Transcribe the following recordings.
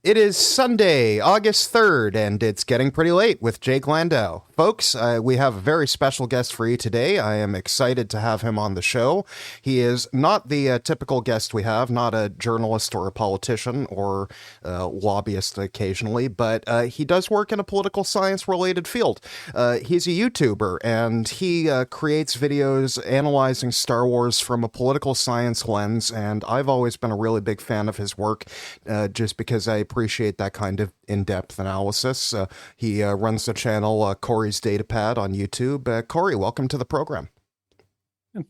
It is Sunday, August 3rd, and it's getting pretty late with Jake Landau. Folks, we have a very special guest for you today. I am excited to have him on the show. He is not the typical guest we have, not a journalist or a politician or lobbyist occasionally, but he does work in a political science related field. He's a YouTuber, and he creates videos analyzing Star Wars from a political science lens, and I've always been a really big fan of his work just because I appreciate that kind of in-depth analysis. He runs the channel Corey's Datapad on YouTube. Corey, welcome to the program.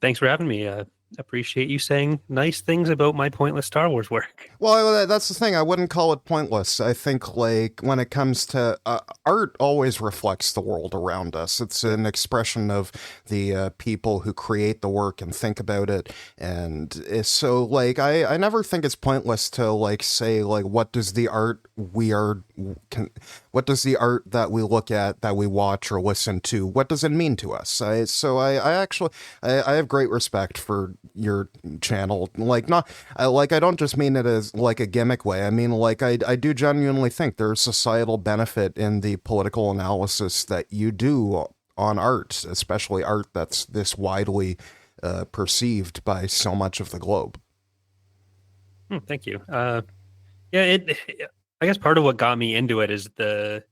Thanks for having me. Appreciate you saying nice things about my pointless Star Wars work. Well, that's the thing. I wouldn't call it pointless. I think, like, when it comes to art, always reflects the world around us. It's an expression of the people who create the work and think about it. And so, like, I never think it's pointless to, like, say, like, what does the art what does the art that we look at, that we watch or listen to, what does it mean to us? I actually have great respect for your channel. Like, I don't just mean it as like a gimmick way. I mean, like, I do genuinely think there's societal benefit in the political analysis that you do on art, especially art that's this widely perceived by so much of the globe. Thank you. I guess part of what got me into it is there's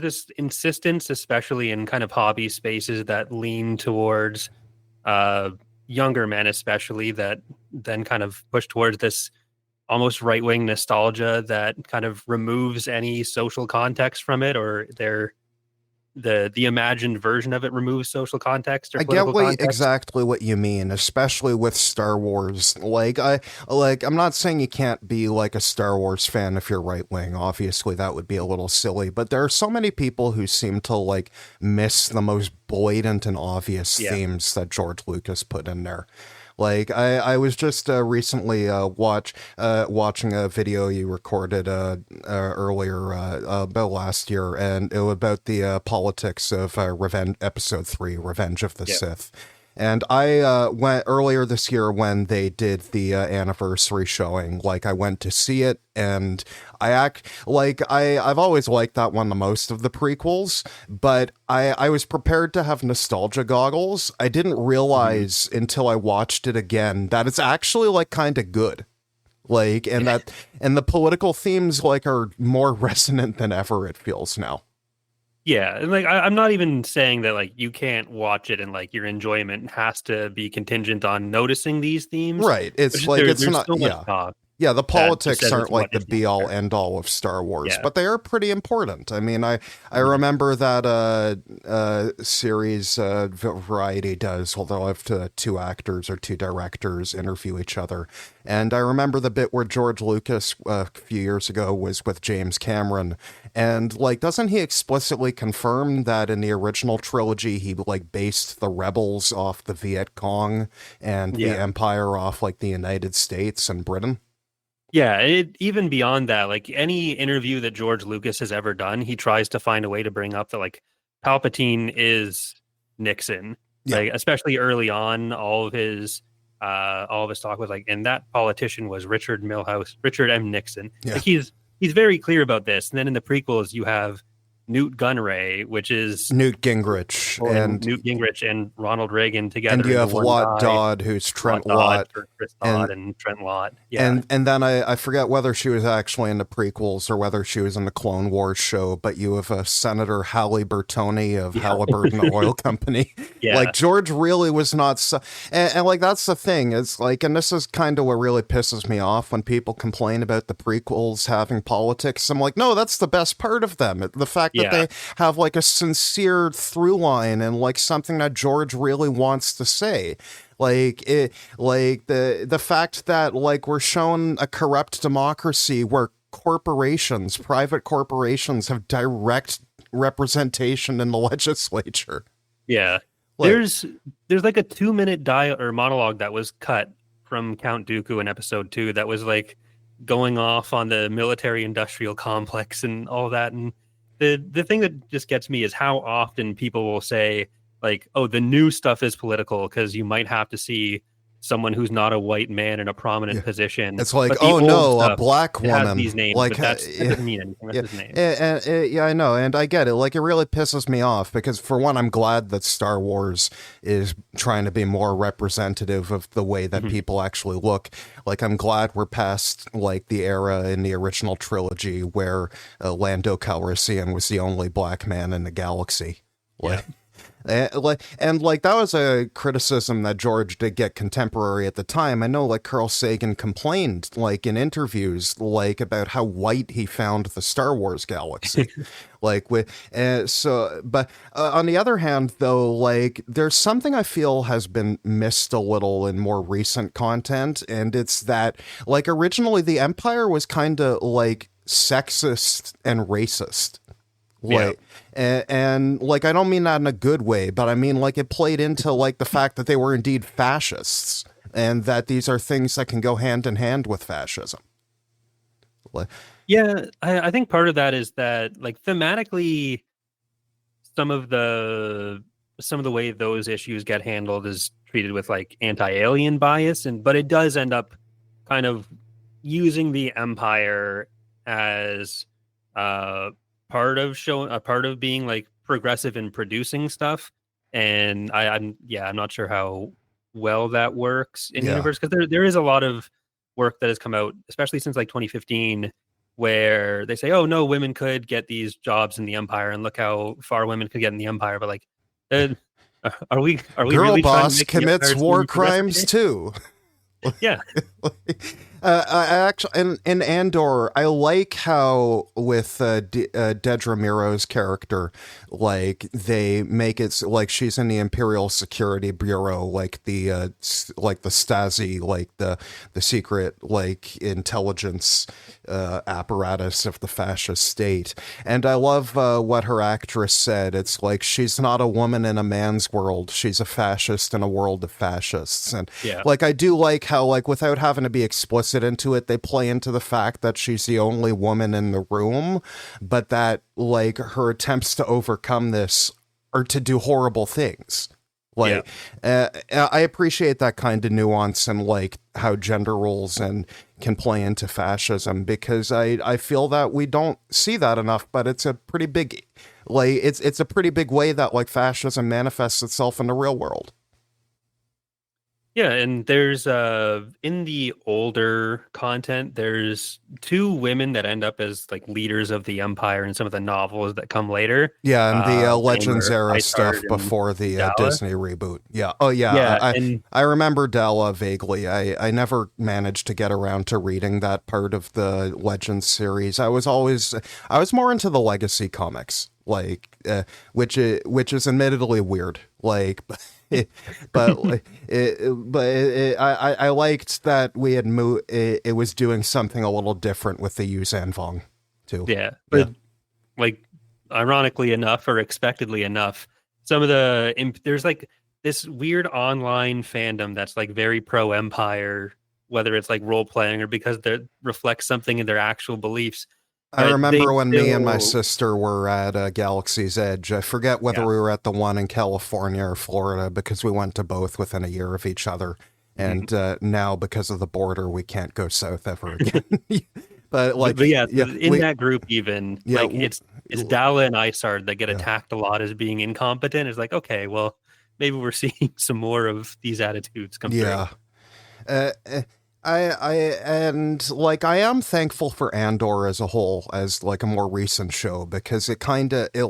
this insistence, especially in kind of hobby spaces that lean towards younger men, especially, that then kind of push towards this almost right-wing nostalgia that kind of removes any social context from it, or the imagined version of it removes social context or political context. Exactly what you mean, especially with Star Wars. I'm not saying you can't be like a Star Wars fan if you're right wing. Obviously, that would be a little silly. But there are so many people who seem to like miss the most blatant and obvious themes that George Lucas put in there. Like, I was just recently watching a video you recorded earlier about last year, and it was about the politics of Revenge Episode 3, Revenge of the Sith. And I went earlier this year when they did the anniversary showing. Like, I went to see it, and I've always liked that one the most of the prequels, but I was prepared to have nostalgia goggles. I didn't realize until I watched it again that it's actually like kind of good. Like, and the political themes like are more resonant than ever, it feels now. Yeah, and like I'm not even saying that like you can't watch it and like your enjoyment has to be contingent on noticing these themes. Right. It's like it's not. So much talk. Yeah, the politics aren't like the be-all, end-all of Star Wars, but they are pretty important. I mean, I remember that series Variety does, although if two actors or two directors interview each other. And I remember the bit where George Lucas a few years ago was with James Cameron, and like, doesn't he explicitly confirm that in the original trilogy he like based the rebels off the Viet Cong and the Empire off like the United States and Britain? Yeah, even beyond that, like any interview that George Lucas has ever done, he tries to find a way to bring up that like Palpatine is Nixon. Yeah. Like, especially early on, all of his talk was like, and that politician was Richard M. Nixon. Yeah. Like he's very clear about this. And then in the prequels, you have Newt Gunray, which is Newt Gingrich and Ronald Reagan together. And you have Lot Dodd, who's Trent Lott. Chris Dodd and Trent Lott. Yeah. And then I forget whether she was actually in the prequels or whether she was in the Clone Wars show, but you have Senator Halle Bertoni of Halliburton Oil Company. Yeah. Like, George really was not and like, that's the thing. It's like, and this is kind of what really pisses me off when people complain about the prequels having politics. I'm like, no, that's the best part of them. The fact that they have like a sincere through line and like something that George really wants to say. Like the fact that like we're shown a corrupt democracy where private corporations have direct representation in the legislature. Yeah. Like, there's like a 2-minute monologue that was cut from Count Dooku in episode 2 that was like going off on the military industrial complex and all that. And the thing that just gets me is how often people will say like, oh, the new stuff is political because you might have to see someone who's not a white man in a Yeah. prominent position. It's like, But the oh old no, a stuff, black it has woman. these names, Like, but that yeah, doesn't mean anything. That's yeah, his name. yeah, I know, and I get it. Like, it really pisses me off because, for one, I'm glad that Star Wars is trying to be more representative of the way that Mhm. people actually look. Like, I'm glad we're past like the era in the original trilogy where Lando Calrissian was the only black man in the galaxy. Yeah. Like, like that was a criticism that George did get contemporary at the time. I know like Carl Sagan complained like in interviews like about how white he found the Star Wars galaxy. Like with but on the other hand though, like there's something I feel has been missed a little in more recent content, and it's that like originally the Empire was kind of like sexist and racist. Yeah. Like, and like, I don't mean that in a good way, but I mean like it played into like the fact that they were indeed fascists, and that these are things that can go hand in hand with fascism. Like, Yeah, I think part of that is that like thematically some of the some of the way those issues get handled is treated with like anti-alien bias, and but it does end up kind of using the empire as uh a part of being like progressive in producing stuff. And I'm not sure how well that works in yeah. universe, because there is a lot of work that has come out, especially since like 2015, where they say, "Oh no, women could get these jobs in the empire, and look how far women could get in the empire." But like, uh, are we Girl really trying to boss make the commits empire war seem progressive crimes again? too. Yeah, I actually in Andor, I like how with Dedra Miro's character, like they make it like she's in the Imperial Security Bureau, like the like the Stasi, like the secret like intelligence apparatus of the fascist state. And I love what her actress said. It's like she's not a woman in a man's world; she's a fascist in a world of fascists. And yeah, like I do like how like without having to be explicit into it, they play into the fact that she's the only woman in the room, but that like her attempts to overcome this are to do horrible things. yeah. Like I appreciate that kind of nuance and like how gender roles and can play into fascism, because I feel that we don't see that enough, but it's a pretty big like it's a pretty big way that like fascism manifests itself in the real world. Yeah, and there's in the older content, there's two women that end up as like leaders of the empire in some of the novels that come later. Yeah, and the Her name Legends are era Isard stuff and before the Dala. Disney reboot. Yeah. Oh, yeah. Yeah, and I remember Della vaguely. I never managed to get around to reading that part of the Legends series. I was more into the Legacy comics, like which is admittedly weird. Like, but I liked that we had moved. It was doing something a little different with the Yuzan Vong too. yeah, Yeah. but like ironically enough or expectedly enough, some of there's like this weird online fandom that's like very pro empire, whether it's like role playing or because they reflect something in their actual beliefs, I but they remember when me and my still. sister were at Galaxy's Edge. I forget whether Yeah. we were at the one in California or Florida, because we went to both within a year of each other. Mhm. And now, because of the border, we can't go south ever again. But like, But yeah, yeah, in that group, even yeah, like it's Dala and Isard that get yeah. attacked a lot as being incompetent. It's like, okay, well, maybe we're seeing some more of these attitudes come through. Yeah. Uh, uh, and like I am thankful for Andor as a whole, as like a more recent show, because it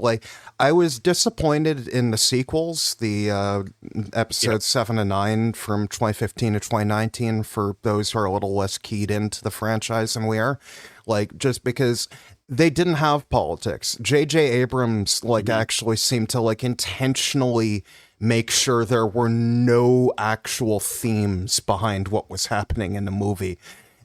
like I was disappointed in the sequels, the Yep. episodes 7 and 9 from 2015 to 2019, for those who are a little less keyed into the franchise than we are, like just because they didn't have politics. J.J. Abrams like Mhm. actually seemed to like intentionally make sure there were no actual themes behind what was happening in the movie.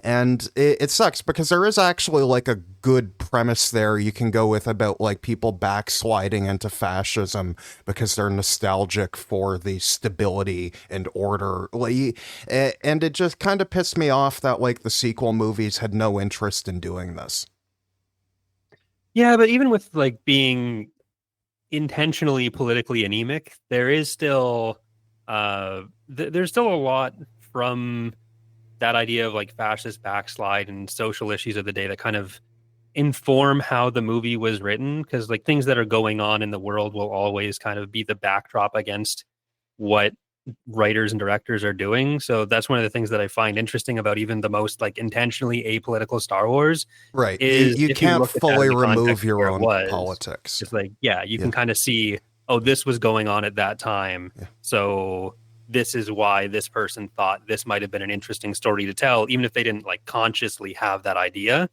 And it sucks because there is actually like a good premise there you can go with about like people backsliding into fascism because they're nostalgic for the stability and order. Like, and it just kind of pissed me off that like the sequel movies had no interest in doing this. Yeah, but even with like being intentionally politically anemic, there is still there's still a lot from that idea of like fascist backslide and social issues of the day that kind of inform how the movie was written, because like things that are going on in the world will always kind of be the backdrop against what writers and directors are doing. So that's one of the things that I find interesting about even the most like intentionally apolitical Star Wars Right. is You if you can't look at that in fully the remove context of your where it own was, politics. it's like, yeah, you can Yeah. kind of see, oh, this was going on at that time. Yeah. So this is why this person thought this might have been an interesting story to tell, even if they didn't like consciously have that idea.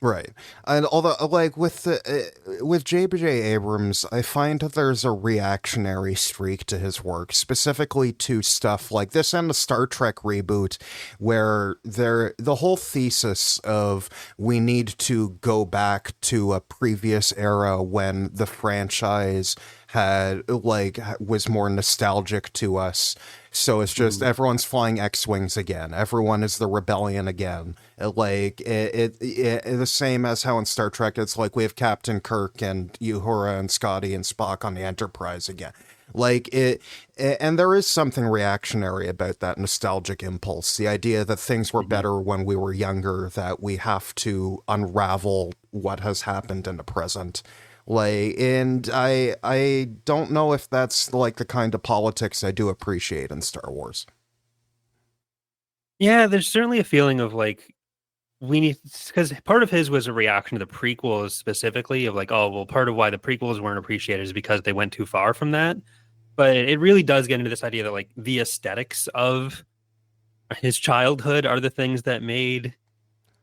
Right. And although like with JBJ Abrams, I find that there's a reactionary streak to his work, specifically to stuff like this and the Star Trek reboot, where the whole thesis of we need to go back to a previous era when the franchise had like was more nostalgic to us. So it's just Mhm. everyone's flying X-wings again. Everyone is the rebellion again. Like the same as how in Star Trek it's like we have Captain Kirk and Uhura and Scotty and Spock on the Enterprise again. Like and there is something reactionary about that nostalgic impulse. The idea that things were Mhm. better when we were younger, that we have to unravel what has happened in the present. Like, and I don't know if that's like the kind of politics I do appreciate in Star Wars. Yeah, there's certainly a feeling of like we need, because part of his was a reaction to the prequels specifically of like, oh, well, part of why the prequels weren't appreciated is because they went too far from that. But it really does get into this idea that like the aesthetics of his childhood are the things that made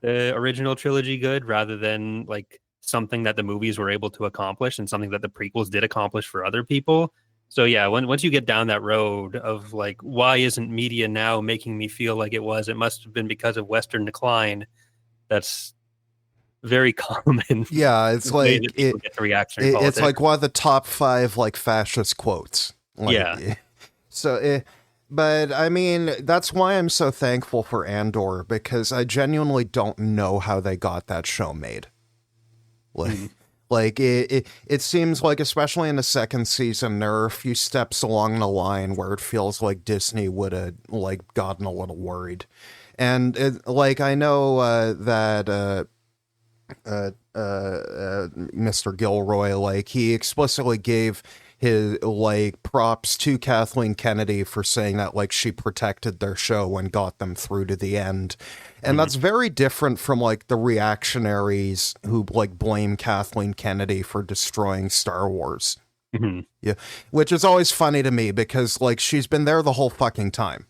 the original trilogy good rather than like something that the movies were able to accomplish and something that the prequels did accomplish for other people. So yeah, once you get down that road of like why isn't media now making me feel like it was, it must have been because of Western decline. That's very common Yeah, it's way like that people get to reactionary it's politics. like one of the top five like fascist quotes. Like Yeah. so but I mean that's why I'm so thankful for Andor, because I genuinely don't know how they got that show made. Like Mm. like it seems like especially in the second season there are a few steps along the line where it feels like Disney would have like gotten a little worried. And like I know that Mr. Gilroy, like he explicitly gave his like props to Kathleen Kennedy for saying that like she protected their show and got them through to the end. And Mhm. that's very different from like the reactionaries who like blame Kathleen Kennedy for destroying Star Wars. Mhm. Yeah. Which is always funny to me because like she's been there the whole fucking time.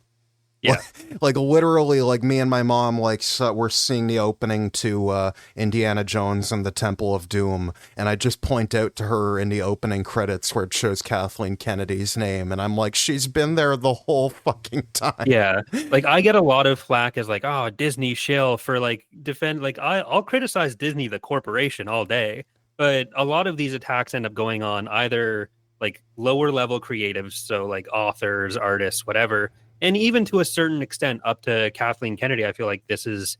Yeah. Like literally like me and my mom like we're seeing the opening to Indiana Jones and the Temple of Doom, and I just point out to her in the opening credits where it shows Kathleen Kennedy's name, and I'm like, she's been there the whole fucking time. Yeah. Like I get a lot of flack as like, oh, Disney shill for like defend like I'll criticize Disney the corporation all day, but a lot of these attacks end up going on either like lower level creatives, so like authors, artists, whatever, and even to a certain extent up to Kathleen Kennedy. I feel like this is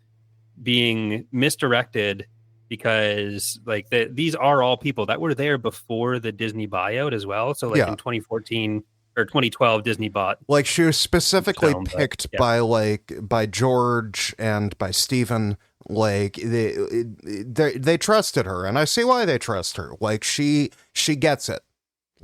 being misdirected because like these are all people that were there before the Disney buyout as well. So like Yeah. in 2014 or 2012, Disney bought Like she was specifically film, but picked yeah. by George and by Stephen. Like they trusted her, and I see why they trust her. Like she gets it.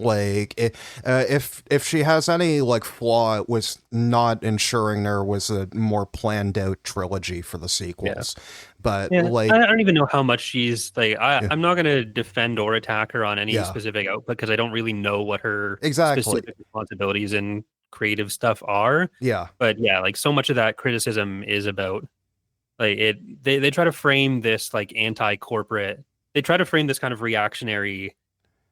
Like if she has any like flaw, it was not ensuring there was a more planned out trilogy for the Yeah. sequels. But Yeah. like I don't even know how much she's like, yeah, I'm not going to defend or attack her on any yeah, specific output because I don't really know what her exactly. specific responsibilities and creative stuff are. Yeah, But yeah, like so much of that criticism is about like they try to frame this like anti-corporate, they try to frame this kind of reactionary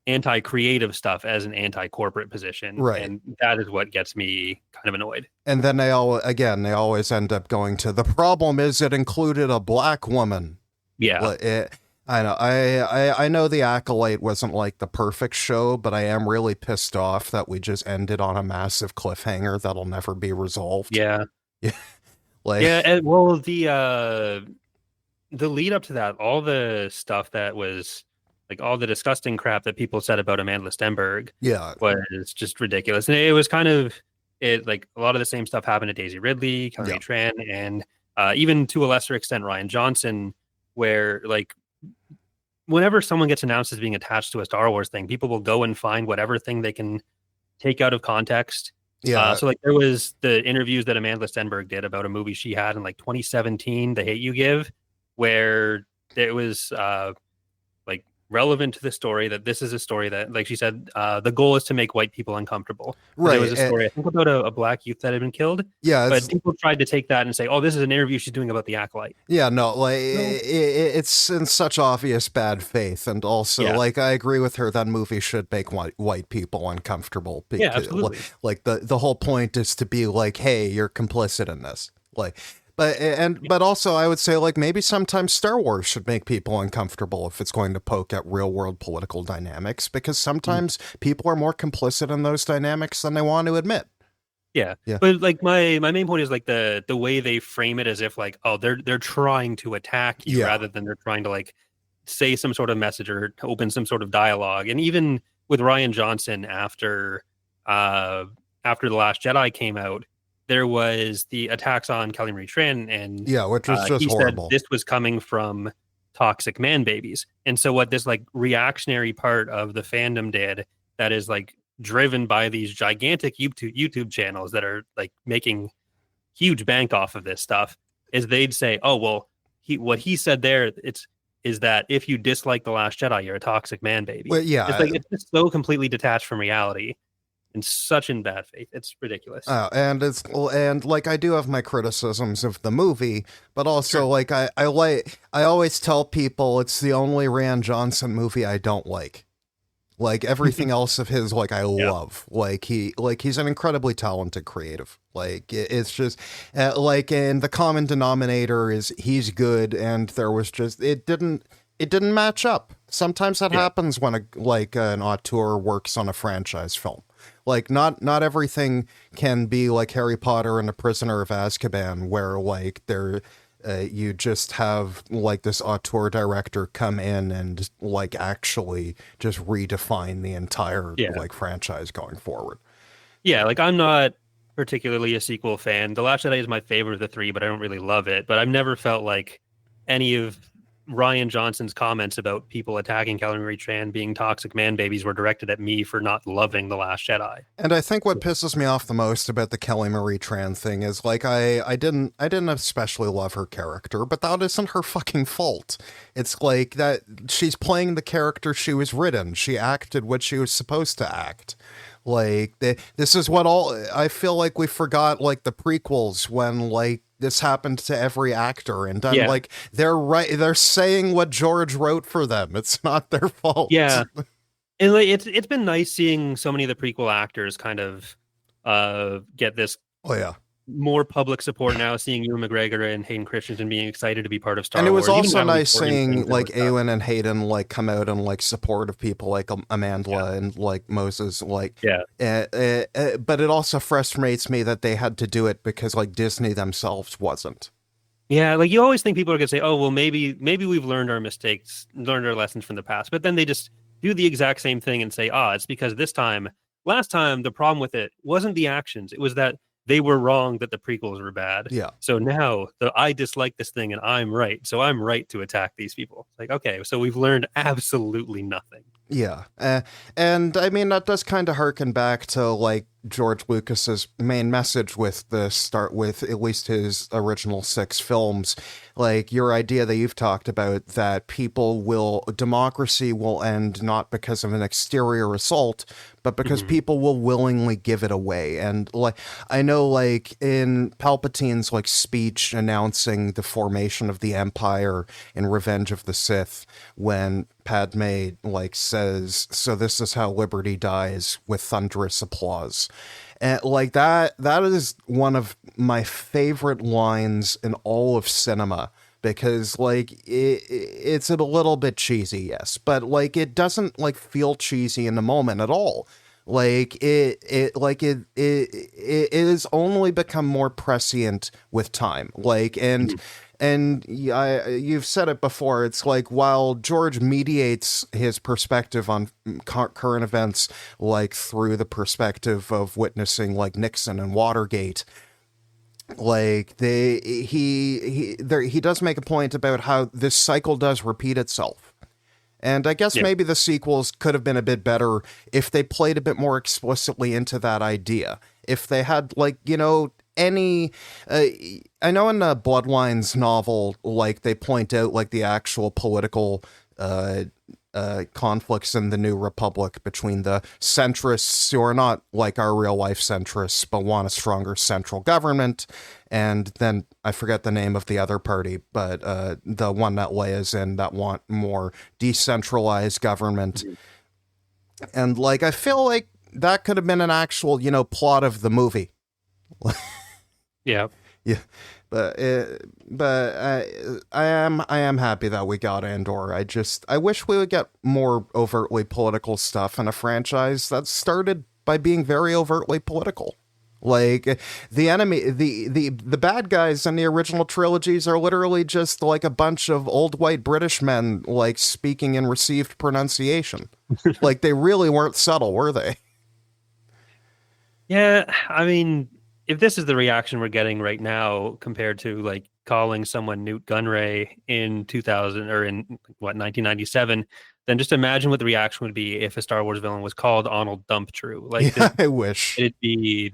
anti-creative stuff as an anti-corporate position. right. And that is what gets me kind of annoyed. And then they always end up going to the problem is it included a black woman. Yeah. Like, I know I know the Acolyte wasn't like the perfect show, but I am really pissed off that we just ended on a massive cliffhanger that'll never be resolved. Yeah. Yeah, like Yeah. And well, the lead up to that, all the stuff that was like all the disgusting crap that people said about Amanda Stenberg yeah, was just ridiculous. And it was kind of it like a lot of the same stuff happened to Daisy Ridley, Kelly Yeah. Marie Tran, and even to a lesser extent Ryan Johnson, where like whenever someone gets announced as being attached to a Star Wars thing, people will go and find whatever thing they can take out of context. Yeah. So like there was the interviews that Amanda Stenberg did about a movie she had in like 2017, The Hate You Give, where it was like relevant to the story that this is a story that, like she said, the goal is to make white people uncomfortable. Because it was Right. a story, I think, about a black youth that had been killed. Yeah, But it's people tried to take that and say, oh, this is an interview she's doing about the acolyte. yeah, no, like No. it's in such obvious bad faith, and also Yeah. like I agree with her. That movie should make white people uncomfortable Yeah, because absolutely. like the whole point is to be like, hey, you're complicit in this. Like, but also I would say like maybe sometimes Star Wars should make people uncomfortable if it's going to poke at real world political dynamics, because Mhm. sometimes people are more complicit in those dynamics than they want to admit. Yeah. Yeah. But like my main point is like the way they frame it as if like, oh, they're trying to attack you Yeah. rather than they're trying to like say some sort of message or open some sort of dialogue. And even with Ryan Johnson uh after The Last Jedi came out, there was the attacks on Kelly Marie Tran, and Yeah, which was just he said horrible. this was coming from toxic man babies. And so what this like reactionary part of the fandom did, that is like driven by these gigantic YouTube channels that are like making huge bank off of this stuff, is they'd say, "Oh well, what he said there, it's is that if you dislike The Last Jedi, you're a toxic man baby." Well, It's yeah. like it's just so completely detached from reality and such in bad faith. It's ridiculous. And like I do have my criticisms of the movie, but also Sure. like I always tell people it's the only Rand Johnson movie I don't like. Like everything else of his, like I Yeah. love. He's an incredibly talented creative. It's just like, and the common denominator is he's good, and there was just it didn't match up. Sometimes that Yeah. happens when an auteur works on a franchise film. Like not everything can be like Harry Potter and the Prisoner of Azkaban, where like there you just have like this auteur director come in and like actually just redefine the entire Yeah. like franchise going forward. Yeah. Like I'm not particularly a sequel fan. The Last Jedi is my favorite of the three, but I don't really love it. But I've never felt like any of Ryan Johnson's comments about people attacking Kelly Marie Tran being toxic man babies were directed at me for not loving The Last Jedi. And I think what pisses me off the most about the Kelly Marie Tran thing is like I didn't especially love her character, but that isn't her fucking fault. It's like that she's playing the character she was written. She acted what she was supposed to act. This is what all I feel like we forgot like the prequels when like this happened to every actor, and then Yeah. like they're saying what George wrote for them. It's not their fault. Yeah. And like it's been nice seeing so many of the prequel actors kind of get this Oh yeah. more public support now, seeing Ewan McGregor and Hayden Christensen being excited to be part of And Star it was Wars. Even also Natalie nice Portman saying seeing there was like stuff. Ewan and Hayden like come out and like support of people like Amanda Yeah. and like Moses Yeah. but it also frustrates me that they had to do it because like Disney themselves wasn't. Yeah, like you always think people are gonna say, "Oh, well, maybe we've learned our mistakes, learned our lessons from the past," but then they just do the exact same thing and say, "Ah, it's because last time, the problem with it wasn't the actions; it was that they were wrong that the prequels were bad. Yeah. So now I dislike this thing and I'm right, so I'm right to attack these people." Like, okay, so we've learned absolutely nothing. Yeah. And I mean, that does kind of harken back to like George Lucas's main message with the start with at least his original 6 films. Like your idea that you've talked about that democracy will end not because of an exterior assault, but because people will willingly give it away. And like, I know like in Palpatine's like speech announcing the formation of the Empire in Revenge of the Sith, when Padme like says, "So this is how liberty dies," with thunderous applause. And like that is one of my favorite lines in all of cinema, because like it's a little bit cheesy, yes, but like it doesn't like feel cheesy in the moment at all. Like it is only become more prescient with time. Like, and And you've said it before. It's like while George mediates his perspective on current events, like through the perspective of witnessing like Nixon and Watergate, like he does make a point about how this cycle does repeat itself. And I guess Yeah. maybe the sequels could have been a bit better if they played a bit more explicitly into that idea. If they had, like, any. I know in the Bloodlines novel, like, they point out, like, the actual political conflicts in the New Republic between the centrists, who are not like our real life centrists, but want a stronger central government, and then I forget the name of the other party, but the one that Leia's in, that want more decentralized government. Mhm. And like, I feel like that could have been an actual, plot of the movie. Yeah. Yeah, but I am happy that we got Andor. I wish we would get more overtly political stuff in a franchise that started by being very overtly political. Like, the enemy, the bad guys in the original trilogies are literally just like a bunch of old white British men, like, speaking in received pronunciation. Like, they really weren't subtle, were they? Yeah, I mean, if this is the reaction we're getting right now compared to like calling someone Newt Gunray in 2000 or in what 1997, then just imagine what the reaction would be if a Star Wars villain was called Arnold Dumptrue. Like Yeah, I wish. it'd be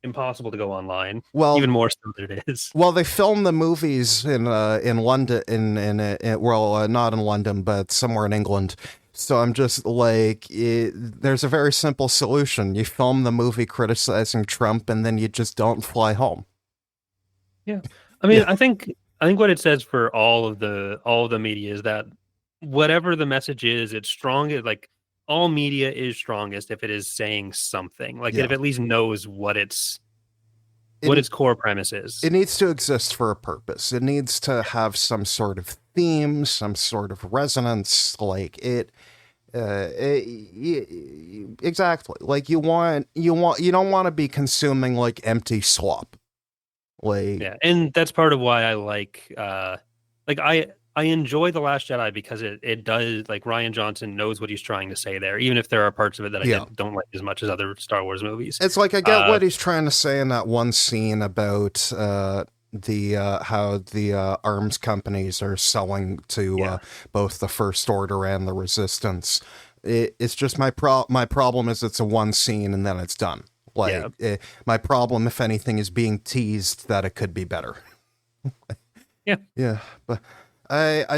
impossible to go online, Well, even more so than it is. Well, they filmed the movies in London not in London, but somewhere in England. So I'm just like, there's a very simple solution. You film the movie criticizing Trump, and then you just don't fly home. Yeah. I mean, Yeah, I think what it says for all of the media is that whatever the message is, it's strong. Like all media is strongest if it is saying something. Like yeah. it at least knows what It its core premise is. it needs to exist for a purpose. It needs to have some sort of theme, some sort of resonance. Like exactly. Like you don't want to be consuming like empty slop. Like, Yeah, and that's part of why I like I enjoy The Last Jedi because it does like Ryan Johnson knows what he's trying to say there, even if there are parts of it that I yeah. don't like as much as other Star Wars movies. It's like I get Uh, what he's trying to say in that one scene about the how the arms companies are selling to yeah, both the First Order and the Resistance. It's just my problem is it's a one scene and then it's done. yeah. Like, my problem, if anything, is being teased that it could be better. Yeah. Yeah, but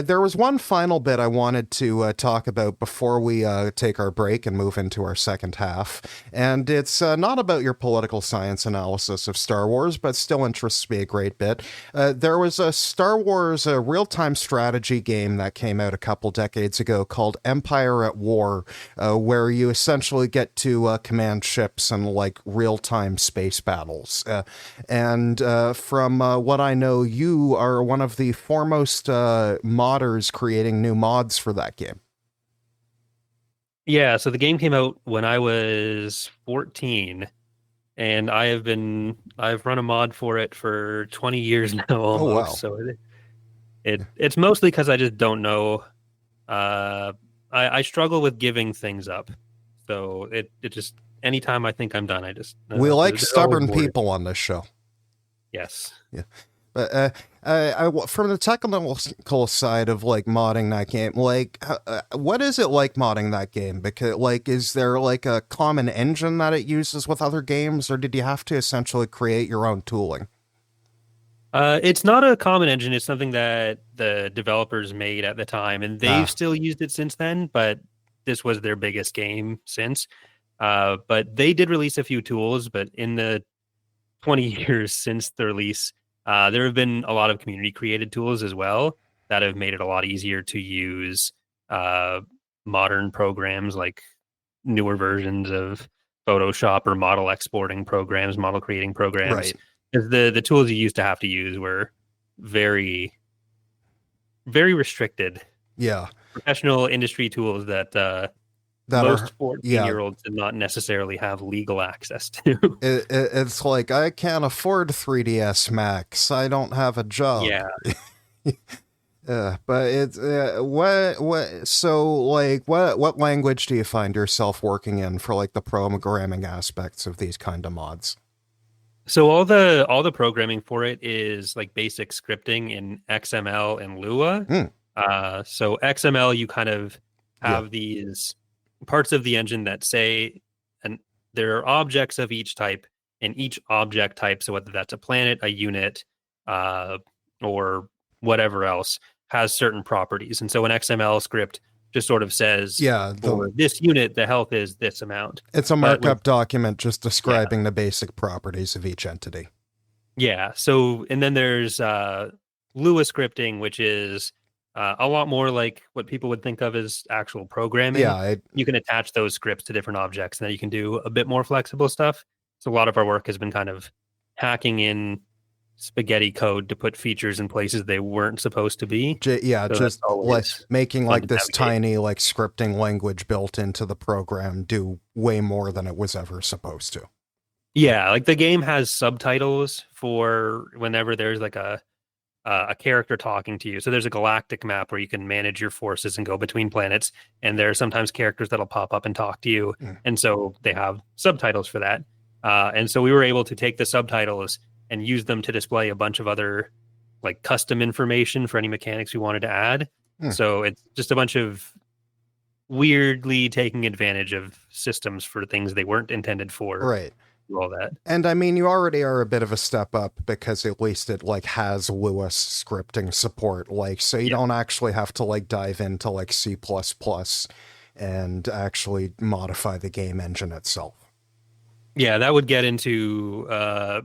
there was one final bit I wanted to talk about before we take our break and move into our second half, and it's not about your political science analysis of Star Wars, but still interests me a great bit. There was a Star Wars real-time strategy game that came out a couple decades ago called Empire at War, where you essentially get to command ships in like real-time space battles. And from what I know, you are one of the foremost modders creating new mods for that game. Yeah, so the game came out when I was 14, and I've run a mod for it for 20 years now Oh, almost. wow. So it's mostly because I just don't know. Uh, I struggle with giving things up. So it just anytime I think I'm done, I just We like there's always stubborn more. people on this show. Yes. Yeah. But from the technical side of like modding that game, like, what is it like modding that game? Because like, is there like a common engine that it uses with other games, or did you have to essentially create your own tooling? It's not a common engine. It's something that the developers made at the time, and they've Ah, still used it since then. But this was their biggest game since. But they did release a few tools. But in the 20 years since the release, there have been a lot of community created tools as well that have made it a lot easier to use uh, modern programs like newer versions of Photoshop or model exporting programs, model creating programs. right. 'Cause the tools you used to have to use were very, very restricted Yeah. professional industry tools that that are most 14 yeah. year olds did not necessarily have legal access to. It's like I can't afford 3DS Max. I don't have a job. Yeah. But it's what so like what language do you find yourself working in for like the programming aspects of these kind of mods? So all the programming for it is like basic scripting in XML and Lua. Hmm. So XML, you kind of Yeah. have these parts of the engine that say, and there are objects of each type, and each object type, so whether that's a planet, a unit, uh, or whatever else, has certain properties. And so an XML script just sort of says, Yeah, for this unit, the health is this amount. it's a But with markup document just yeah, describing the basic properties of each entity. yeah. So, and then there's Lua scripting, which is a lot more like what people would think of as actual Yeah, programming. You can attach those scripts to different objects, and then you can do a bit more flexible stuff. So, a lot of our work has been kind of hacking in spaghetti code to put features in places they weren't supposed to be. yeah, So that's just like always making fun like to this navigate. tiny like scripting language built into the program do way more than it was ever supposed to. Yeah, like the game has subtitles for whenever there's like a character talking to you. So there's a galactic map where you can manage your forces and go between planets. And there are sometimes characters that'll pop up and talk to you. Mm. And so they have subtitles for that. And so we were able to take the subtitles and use them to display a bunch of other like custom information for any mechanics we wanted to add. Mm. So it's just a bunch of weirdly taking advantage of systems for things they weren't intended for. Right. All that. And I mean, you already are a bit of a step up because at least it like has Lewis scripting support, like so you Yeah. don't actually have to like dive into like C++ and actually modify the game engine itself. Yeah, that would get into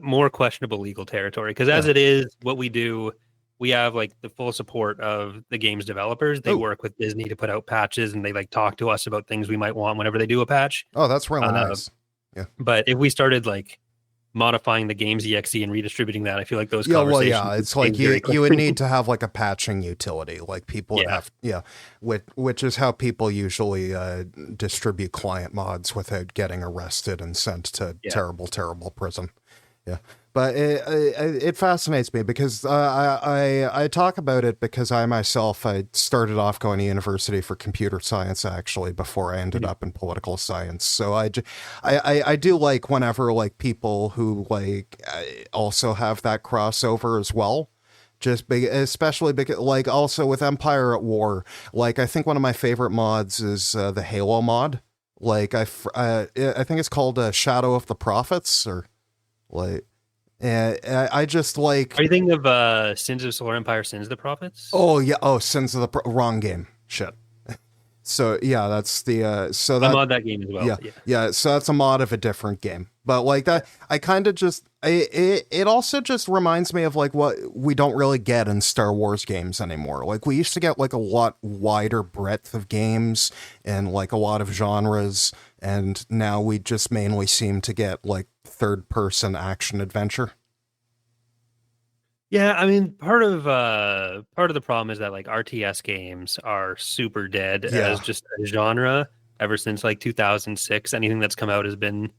more questionable legal territory because as Yeah. it is, what we do, we have like the full support of the game's developers. They Oh, work with Disney to put out patches and they like talk to us about things we might want whenever they do a patch. oh, that's really Uh, nice. Yeah. but if we started like modifying the game's EXE and redistributing that, I feel like those Yeah, well, conversations yeah, would it's like change very you would quickly. need to have like a patching utility, like people would Yeah. have, yeah, which is how people usually distribute client mods without getting arrested and sent to Yeah. terrible, terrible prison. Yeah, but it fascinates me because I talk about it because I myself I started off going to university for computer science actually before I ended Mhm. up in political science. So I do like whenever like people who like also have that crossover as well. Just big, especially because like also with Empire at War. Like I think one of my favorite mods is the Halo mod. Like I think it's called Shadow of the Prophets or like, and I just like, Are you thinking of Sins of Solar Empire, Sins of the Prophets? oh yeah, oh, Sins of the wrong game, shit. So yeah, that's the so I'm that on that game as well. yeah Yeah. yeah so that's a mod of a different game, but like that I kind of just it also just reminds me of like what we don't really get in Star Wars games anymore. Like we used to get like a lot wider breadth of games and like a lot of genres, and now we just mainly seem to get like third person action adventure. Yeah, I mean, part of the problem is that like RTS games are super dead Yeah. as just a genre ever since like 2006. Anything that's come out has been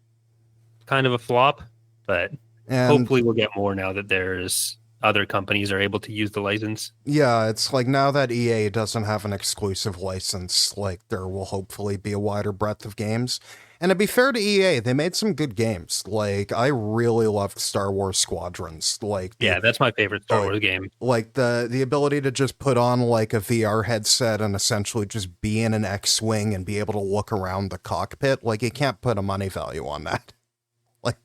kind of a flop, but And hopefully we'll get more now that there's other companies are able to use the license. yeah, it's like now that EA doesn't have an exclusive license, like there will hopefully be a wider breadth of games. And to be fair to EA, they made some good games. Like I really loved Star Wars Squadrons. Like the Yeah, that's my favorite Star oh, Wars game. like the ability to just put on like a VR headset and essentially just be in an X-wing and be able to look around the cockpit. Like you can't put a money value on that. Like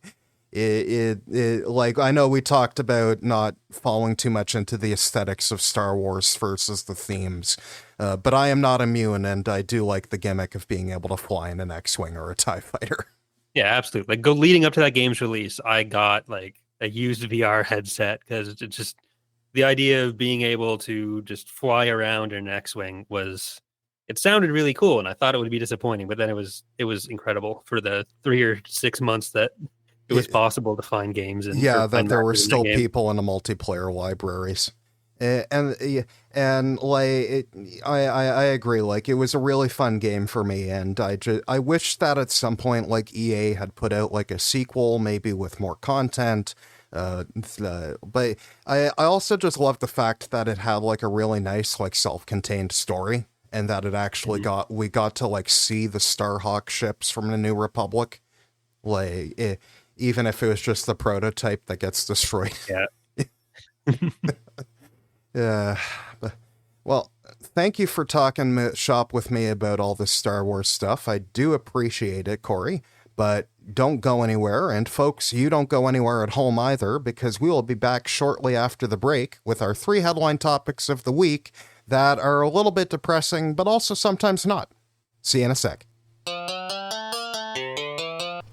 it like I know we talked about not falling too much into the aesthetics of Star Wars versus the themes, but I am not immune, and I do like the gimmick of being able to fly in an X-wing or a TIE fighter. Yeah, absolutely. Like go leading up to that game's release, I got like a used VR headset because it's just the idea of being able to just fly around in an X-wing was it sounded really cool and I thought it would be disappointing, but then it was incredible for the 3 or 6 months that it was It, possible to find games and or yeah, that find there were matches in that still game. people in the multiplayer libraries. And like I agree. Like it was a really fun game for me, and I wish that at some point like EA had put out like a sequel, maybe with more content. But I also just love the fact that it had like a really nice like self-contained story, and that it actually Mhm. we got to like see the Starhawk ships from the New Republic, like even if it was just the prototype that gets destroyed. Yeah. Yeah. Well, thank you for talking shop with me about all this Star Wars stuff. I do appreciate it, Corey. But don't go anywhere. And folks, you don't go anywhere at home either, because we will be back shortly after the break with our 3 headline topics of the week that are a little bit depressing, but also sometimes not. See you in a sec.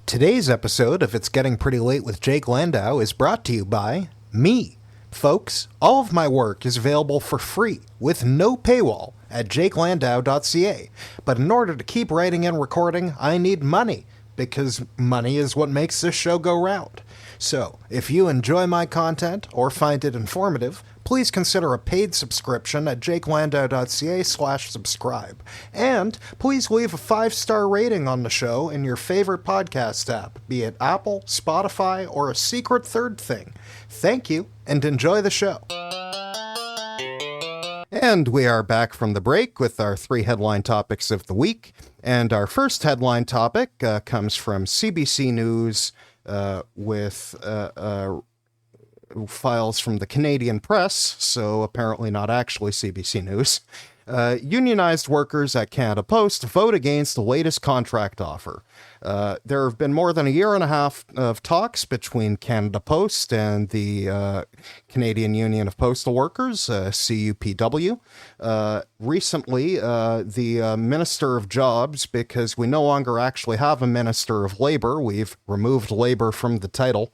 Today's episode of It's Getting Pretty Late with Jake Landau is brought to you by me. Folks, all of my work is available for free with no paywall at jakelandau.ca. But in order to keep writing and recording, I need money, because money is what makes this show go round. So, if you enjoy my content or find it informative, please consider a paid subscription at jakelandau.ca/subscribe. And please leave a 5-star rating on the show in your favorite podcast app, be it Apple, Spotify, or a secret third thing. Thank you, and enjoy the show. And we are back from the break with our 3 headline topics of the week. And our first headline topic comes from CBC News with files from the Canadian press, so apparently not actually CBC News. Unionized workers at Canada Post vote against the latest contract offer. There have been more than a year and a half of talks between Canada Post and the Canadian Union of Postal Workers, CUPW. Recently, the Minister of Jobs, because we no longer actually have a Minister of Labor, we've removed labor from the title.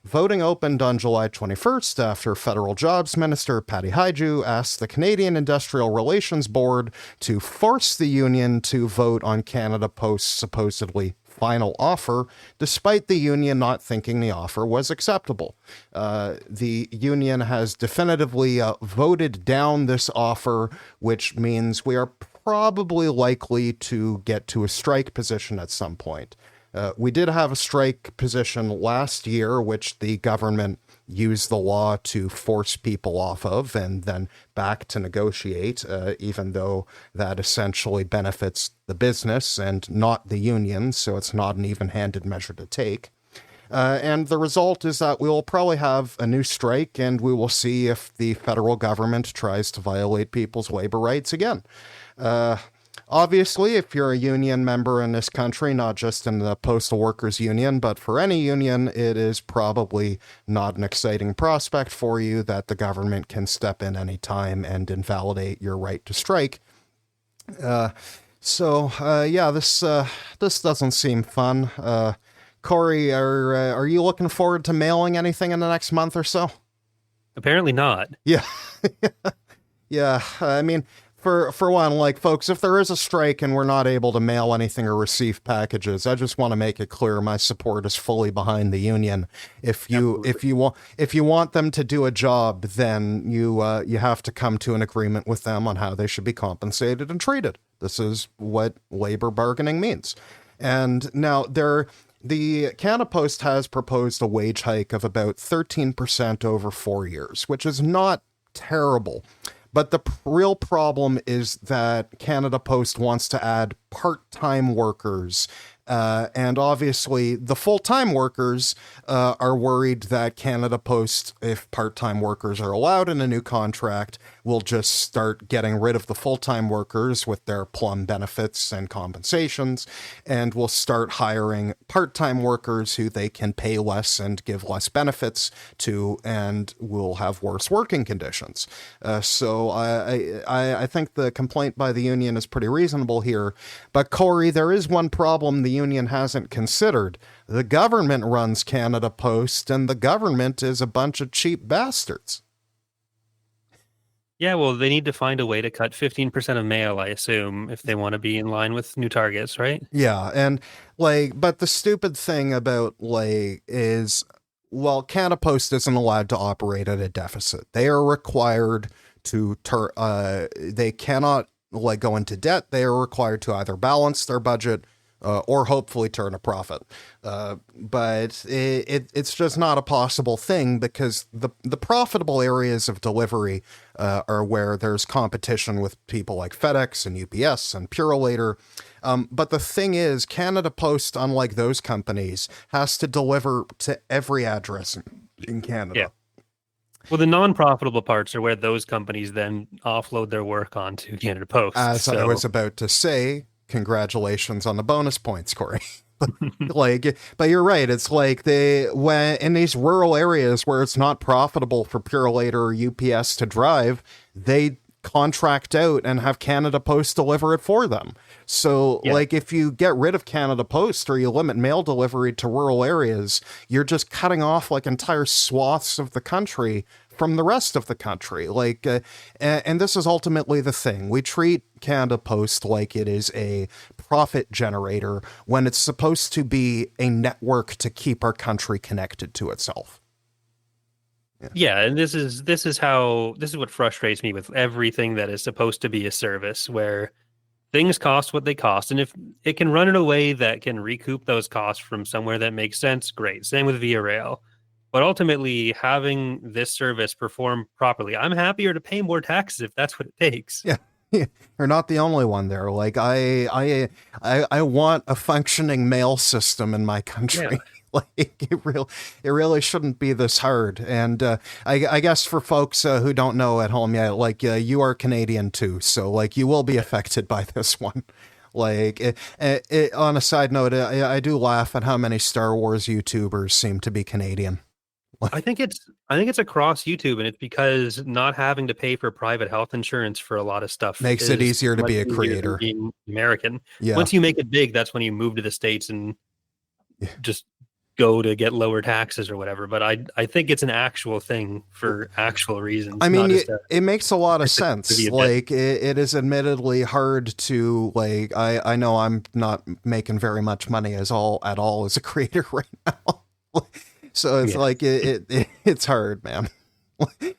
Voting opened on July 21st after Federal Jobs Minister Patty Hajdu asked the Canadian Industrial Relations Board to force the union to vote on Canada Post's supposedly final offer, despite the union not thinking the offer was acceptable. The union has definitively voted down this offer, which means we are probably likely to get to a strike position at some point. We did have a strike position last year, which the government used the law to force people off of and then back to negotiate, even though that essentially benefits the business and not the union, so it's not an even-handed measure to take. And the result is that we will probably have a new strike, and we will see if the federal government tries to violate people's labor rights again. Obviously, if you're a union member in this country, not just in the Postal Workers Union, but for any union, it is probably not an exciting prospect for you that the government can step in any time and invalidate your right to strike. This doesn't seem fun. Corey, are you looking forward to mailing anything in the next month or so? Apparently not. Yeah. Yeah, I mean, for one, like, folks, if there is a strike and we're not able to mail anything or receive packages, I just want to make it clear my support is fully behind the union. If you want them to do a job, then you have to come to an agreement with them on how they should be compensated and treated. This is what labor bargaining means. And now the Canada Post has proposed a wage hike of about 13% over 4 years, which is not terrible. But the real problem is that Canada Post wants to add part-time workers. And obviously, the full-time workers are worried that Canada Post, if part-time workers are allowed in a new contract, will just start getting rid of the full-time workers with their plum benefits and compensations, and will start hiring part-time workers who they can pay less and give less benefits to, and will have worse working conditions. So I think the complaint by the union is pretty reasonable here. But Corey, there is one problem the union hasn't considered. The government runs Canada Post, and the government is a bunch of cheap bastards. Yeah, well, they need to find a way to cut 15% of mail, I assume, if they want to be in line with new targets, right? Yeah, and but the stupid thing about is well, Canada Post isn't allowed to operate at a deficit. They are required to they cannot like go into debt. They are required to either balance their budget or hopefully turn a profit. But it's just not a possible thing because the profitable areas of delivery are where there's competition with people like FedEx and UPS and Purolator. But the thing is, Canada Post, unlike those companies, has to deliver to every address in Canada. Yeah. Well, the non-profitable parts are where those companies then offload their work onto Canada Post. As I was about to say, congratulations on the bonus points, Corey. Like, but you're right. It's like when in these rural areas where it's not profitable for Purolator or UPS to drive, they contract out and have Canada Post deliver it for them. So, like, if you get rid of Canada Post or you limit mail delivery to rural areas, you're just cutting off like entire swaths of the country from the rest of the country. Like, and this is ultimately the thing. We treat Canada Post like it is a profit generator when it's supposed to be a network to keep our country connected to itself. Yeah, and this is what frustrates me with everything that is supposed to be a service where things cost what they cost, and if it can run in a way that can recoup those costs from somewhere that makes sense, great. Same with Via Rail. But ultimately, having this service perform properly, I'm happier to pay more taxes if that's what it takes. Yeah. You're not the only one there. Like I want a functioning mail system in my country. Yeah. Like it really shouldn't be this hard. And I guess for folks who don't know at home, you are Canadian too, so like you will be affected by this one. Like on a side note, I do laugh at how many Star Wars YouTubers seem to be Canadian. I think it's across YouTube, and it's because not having to pay for private health insurance for a lot of stuff makes it easier to be a creator. Being American. Yeah. Once you make it big, that's when you move to the States and just go to get lower taxes or whatever. But I think it's an actual thing for actual reasons. I mean, it makes a lot of sense. Like it is admittedly hard to like. I know I'm not making very much money at all as a creator right now. So it's like it's hard, man.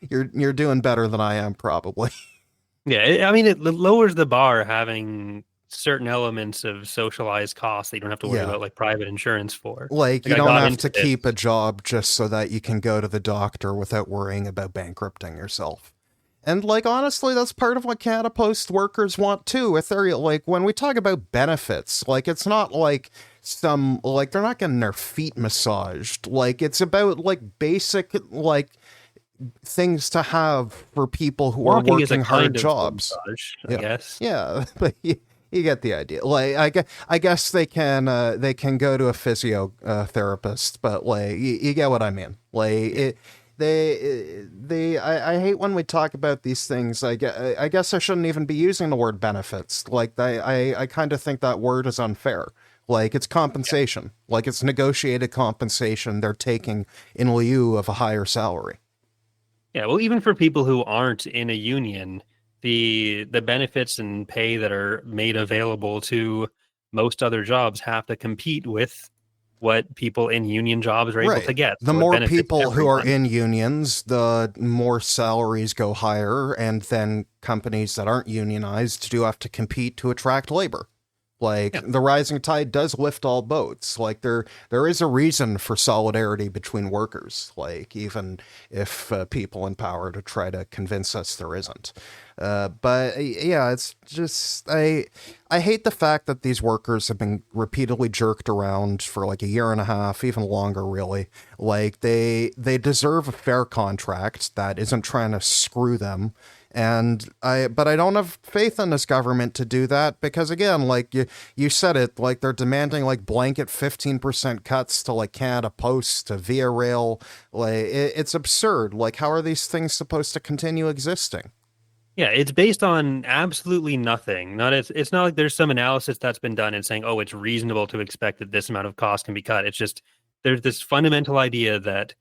You're doing better than I am, probably. Yeah, I mean, it lowers the bar having certain elements of socialized costs that you don't have to worry about, like private insurance for. Like you don't have to keep a job just so that you can go to the doctor without worrying about bankrupting yourself. And like honestly, that's part of what Canada Post workers want too. If they're like when we talk about benefits, like it's not like some like they're not getting their feet massaged. Like it's about like basic like things to have for people who are working hard jobs. Massage, I guess. Yeah, but you get the idea. Like I guess they can go to a physio therapist, but like you get what I mean. Like I hate when we talk about these things. I guess I shouldn't even be using the word benefits. Like I kind of think that word is unfair. Like it's compensation. Like it's negotiated compensation they're taking in lieu of a higher salary. Yeah, well, even for people who aren't in a union, the benefits and pay that are made available to most other jobs have to compete with what people in union jobs are able to get. The more people who are in unions, the more salaries go higher, and then companies that aren't unionized do have to compete to attract labor. Like the rising tide does lift all boats. Like there is a reason for solidarity between workers. Like even if people in power to try to convince us there isn't. But yeah, it's just I hate the fact that these workers have been repeatedly jerked around for like a year and a half, even longer, really. Like they deserve a fair contract that isn't trying to screw them. But I don't have faith in this government to do that because again, like you said it, like they're demanding like blanket 15% cuts to like Canada Post, to Via Rail. Like it's absurd. Like how are these things supposed to continue existing? Yeah, it's based on absolutely nothing. It's not like there's some analysis that's been done and saying, oh, it's reasonable to expect that this amount of cost can be cut. It's just there's this fundamental idea that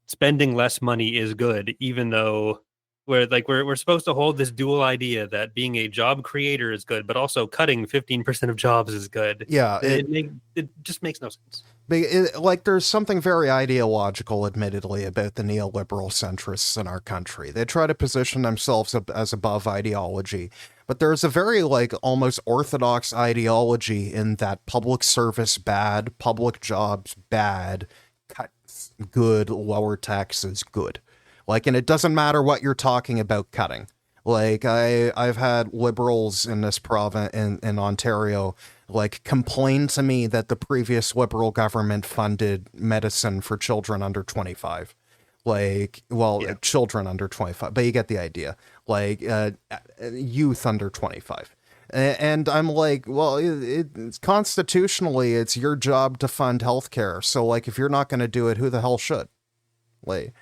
spending less money is good, even though we're supposed to hold this dual idea that being a job creator is good, but also cutting 15% of jobs is good. Yeah, it just makes no sense. Like, there's something very ideological, admittedly, about the neoliberal centrists in our country. They try to position themselves as above ideology, but there's a very, like, almost orthodox ideology in that public service bad, public jobs bad, cuts good, lower taxes good. Like, and it doesn't matter what you're talking about cutting. Like, I've had liberals in this province in Ontario like complain to me that the previous liberal government funded medicine for children under 25. Like, well, Yeah. children under 25, but you get the idea. Like, youth under 25. And I'm like, well, it's constitutionally, it's your job to fund healthcare. So, like, if you're not going to do it, who the hell should? Like,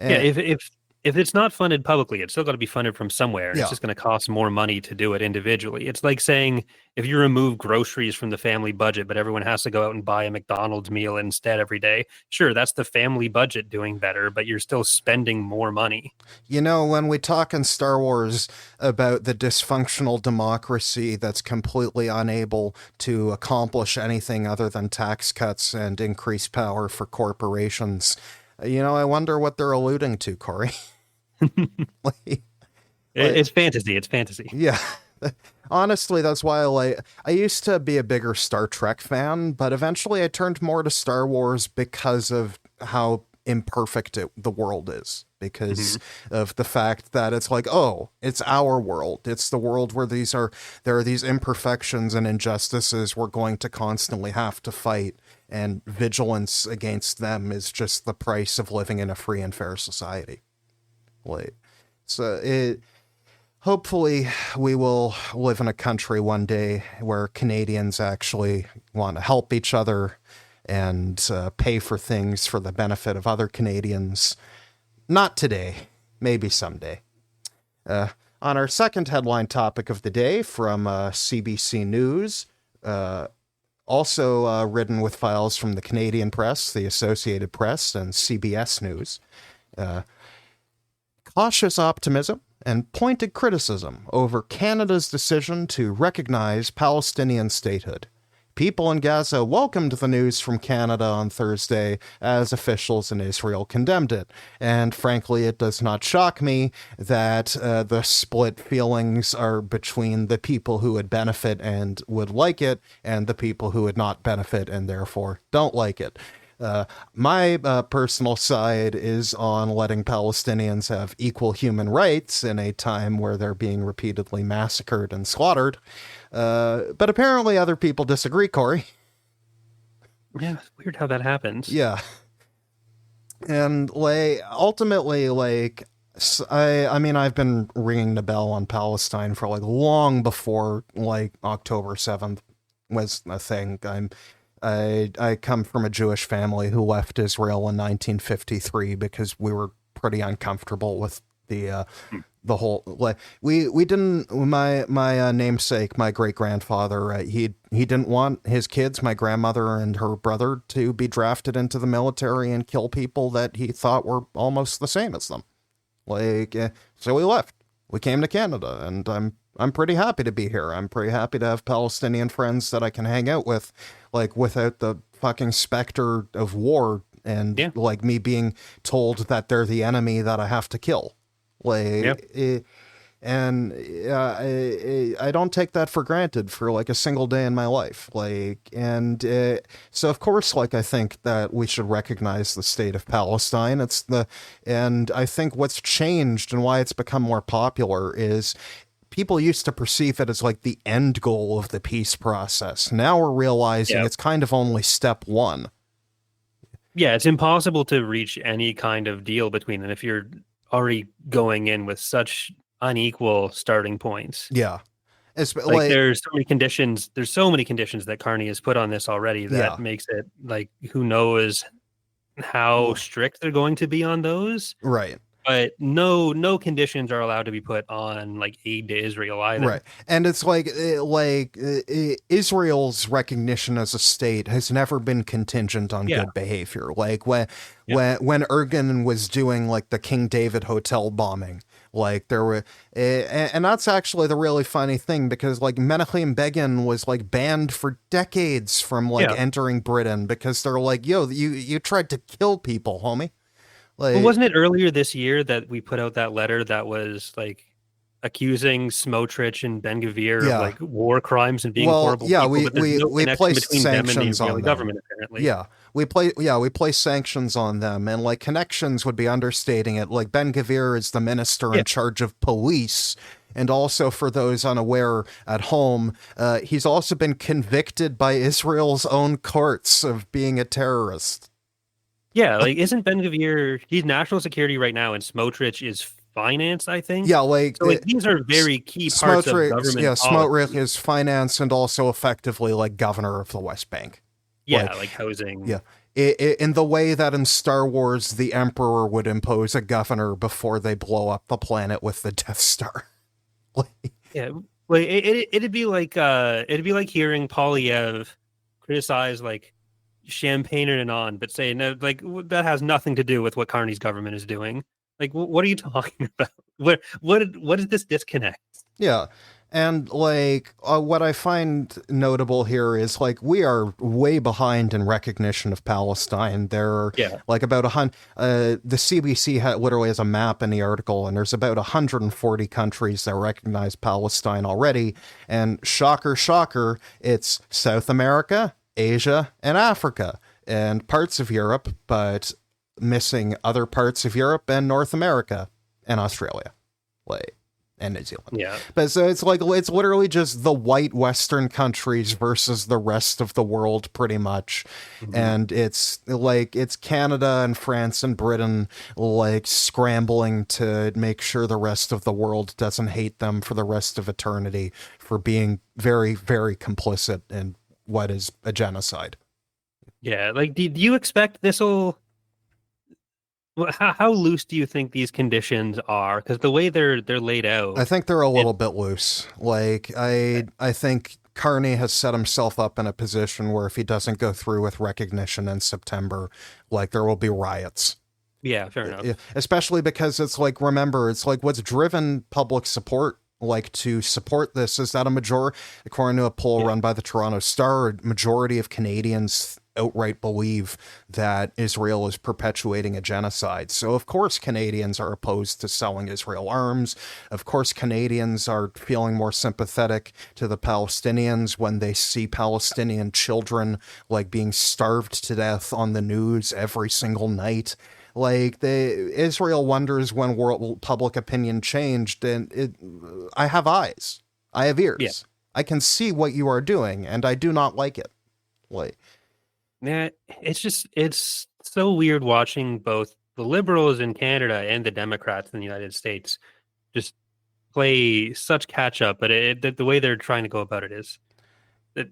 Yeah, eh, if it's not funded publicly, it's still got to be funded from somewhere, and it's yeah. just going to cost more money to do it individually. It's like saying if you remove groceries from the family budget, but everyone has to go out and buy a McDonald's meal instead every day. Sure, that's the family budget doing better, but you're still spending more money. You know, when we talk in Star Wars about the dysfunctional democracy that's completely unable to accomplish anything other than tax cuts and increased power for corporations, you know, I wonder what they're alluding to, Corey. like, It's fantasy. It's fantasy. yeah. Honestly, that's why I used to be a bigger Star Trek fan, but eventually I turned more to Star Wars because of how imperfect the world is. Because of the fact that it's like, oh, it's our world. It's the world where there are these imperfections and injustices we're going to constantly have to fight, and vigilance against them is just the price of living in a free and fair society. Like, so it. Hopefully, we will live in a country one day where Canadians actually want to help each other and pay for things for the benefit of other Canadians. Not today, maybe someday. On our second headline topic of the day from CBC News, also written with files from the Canadian Press, the Associated Press, and CBS News. Cautious optimism and pointed criticism over Canada's decision to recognize Palestinian statehood. People in Gaza welcomed the news from Canada on Thursday as officials in Israel condemned it. And frankly, it does not shock me that the split feelings are between the people who would benefit and would like it and the people who would not benefit and therefore don't like it. My personal side is on letting Palestinians have equal human rights in a time where they're being repeatedly massacred and slaughtered. But apparently other people disagree, Corey. Yeah, it's weird how that happens. Yeah. And ultimately, I mean, I've been ringing the bell on Palestine for long before October 7th was a thing. I come from a Jewish family who left Israel in 1953 because we were pretty uncomfortable with the whole we didn't my namesake, my great grandfather, he didn't want his kids, my grandmother and her brother, to be drafted into the military and kill people that he thought were almost the same as them. So we left. We came to Canada, and I'm pretty happy to be here. I'm pretty happy to have Palestinian friends that I can hang out with, without the fucking specter of war and me being told that they're the enemy that I have to kill. And I don't take that for granted for a single day in my life. So of course, I think that we should recognize the state of Palestine. And I think what's changed and why it's become more popular is people used to perceive it as the end goal of the peace process. Now we're realizing it's kind of only step one. Yeah, it's impossible to reach any kind of deal between them if you're already going in with such unequal starting points. Yeah. There's so many conditions. There's so many conditions that Carney has put on this already that makes it who knows how strict they're going to be on those. Right. But no conditions are allowed to be put on aid to Israel either. Right. And it's Israel's recognition as a state has never been contingent on good behavior. When Ergen was doing the King David Hotel bombing, Like there were, and that's actually the really funny thing because like Menachem Begin was like banned for decades from like Yeah. entering Britain because they're like, yo, you tried to kill people, homie. But Like, wasn't it earlier this year that we put out that letter that was like accusing Smotrich and Ben Gvir of yeah. like war crimes and being Well, horrible yeah, people, but there's no we connection placed between them and the sanctions Israeli on them. government, apparently. Yeah, we place sanctions on them, and like connections would be understating it. Like Ben Gvir is the minister Yeah. in charge of police, and also for those unaware at home, he's also been convicted by Israel's own courts of being a terrorist. Yeah, like isn't Ben Gvir, he's national security right now, and Smotrich is finance, I think. Yeah, like So like these are very key parts of government Smotrich policy. is finance and also effectively like governor of the West Bank. Yeah, Like, like housing. yeah. In the way that in Star Wars, the Emperor would impose a governor before they blow up the planet with the Death Star. Like, Yeah, like it'd be like hearing Polyev criticize like Champagne and on, but say no, like that has nothing to do with what Carney's government is doing. Like, what are you talking about? What is this disconnect? yeah. And like what I find notable here is like we are way behind in recognition of Palestine. There are Yeah, like about the CBC literally has a map in the article, and there's about 140 countries that recognize Palestine already. And shocker, shocker, it's South America, Asia, and Africa, and parts of Europe, but missing other parts of Europe and North America and Australia. Like, and New Zealand. yeah, But so it's like it's literally just the white Western countries versus the rest of the world, pretty much. mhm. And it's like it's Canada and France and Britain like scrambling to make sure the rest of the world doesn't hate them for the rest of eternity for being very, very complicit in what is a genocide. Yeah. Like, do you expect this will? How loose do you think these conditions are? Because the way they're laid I out, think they're a it little bit loose. Like I think Carney has set himself up in a position where if he doesn't go through with recognition in September, like there will be riots. yeah, fair enough. Yeah, especially because it's like remember, it's like what's driven public support like to support this is that according to a poll Yeah. run by the Toronto Star, a majority of Canadians outright believe that Israel is perpetuating a genocide. So of course Canadians are opposed to selling Israel arms. Of course Canadians are feeling more sympathetic to the Palestinians when they see Palestinian children like being starved to death on the news every single night. Like the Israel wonders when world public opinion changed, and I have eyes, I have Yeah. ears, I can see what you are doing, and I do not like it. Like, Yeah, it's so weird watching both the liberals in Canada and the Democrats in the United States just play such catch up, but the way they're trying to go about it is that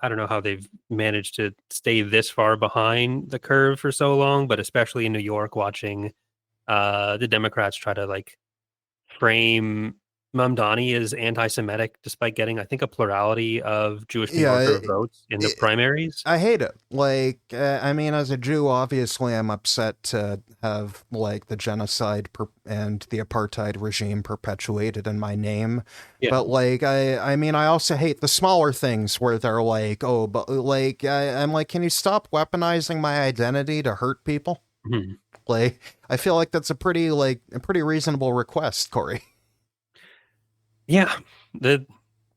I don't know how they've managed to stay this far behind the curve for so long, but especially in New York, watching the Democrats try to like frame Mamdani as anti-Semitic, despite getting I think a plurality of Jewish New yeah, Yorker votes in the primaries. I hate it. Like, I mean, as a Jew, obviously, I'm upset to have like the genocide and the apartheid regime perpetuated in my name. Yeah. But like, I mean, I also hate the smaller things where they're like, oh, but like, I'm like, can you stop weaponizing my identity to hurt people? Mhm. Like, I feel like that's a pretty reasonable request, Corey. Yeah, the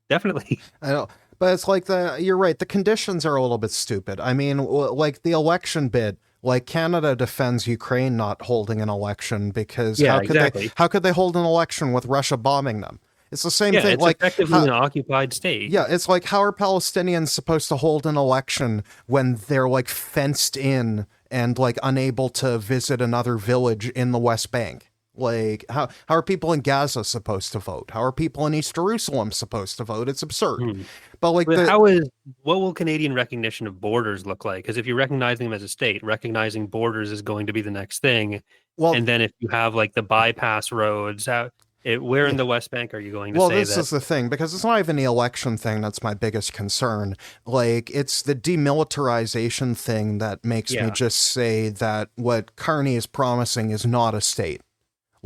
definitely. I know, but it's like you're right. The conditions are a little bit stupid. I mean, like the election bid, like Canada defends Ukraine not holding an election because Yeah, exactly. how could they hold an election with Russia bombing them? It's the same Yeah, thing. it's Like, effectively an occupied state. yeah, it's like how are Palestinians supposed to hold an election when they're like fenced in and like unable to visit another village in the West Bank? Like how are people in Gaza supposed to vote? How are people in East Jerusalem supposed to vote? It's absurd. Hmm. But like But what will Canadian recognition of borders look like? Because if you're recognizing them as a state, recognizing borders is going to be the next thing. well, And then if you have like the bypass roads, where in yeah. the West Bank are you going to Well, say this that? is the thing because it's not even the election thing that's my biggest concern. Like it's the demilitarization thing that makes me Yeah. just say that what Carney is promising is not a state.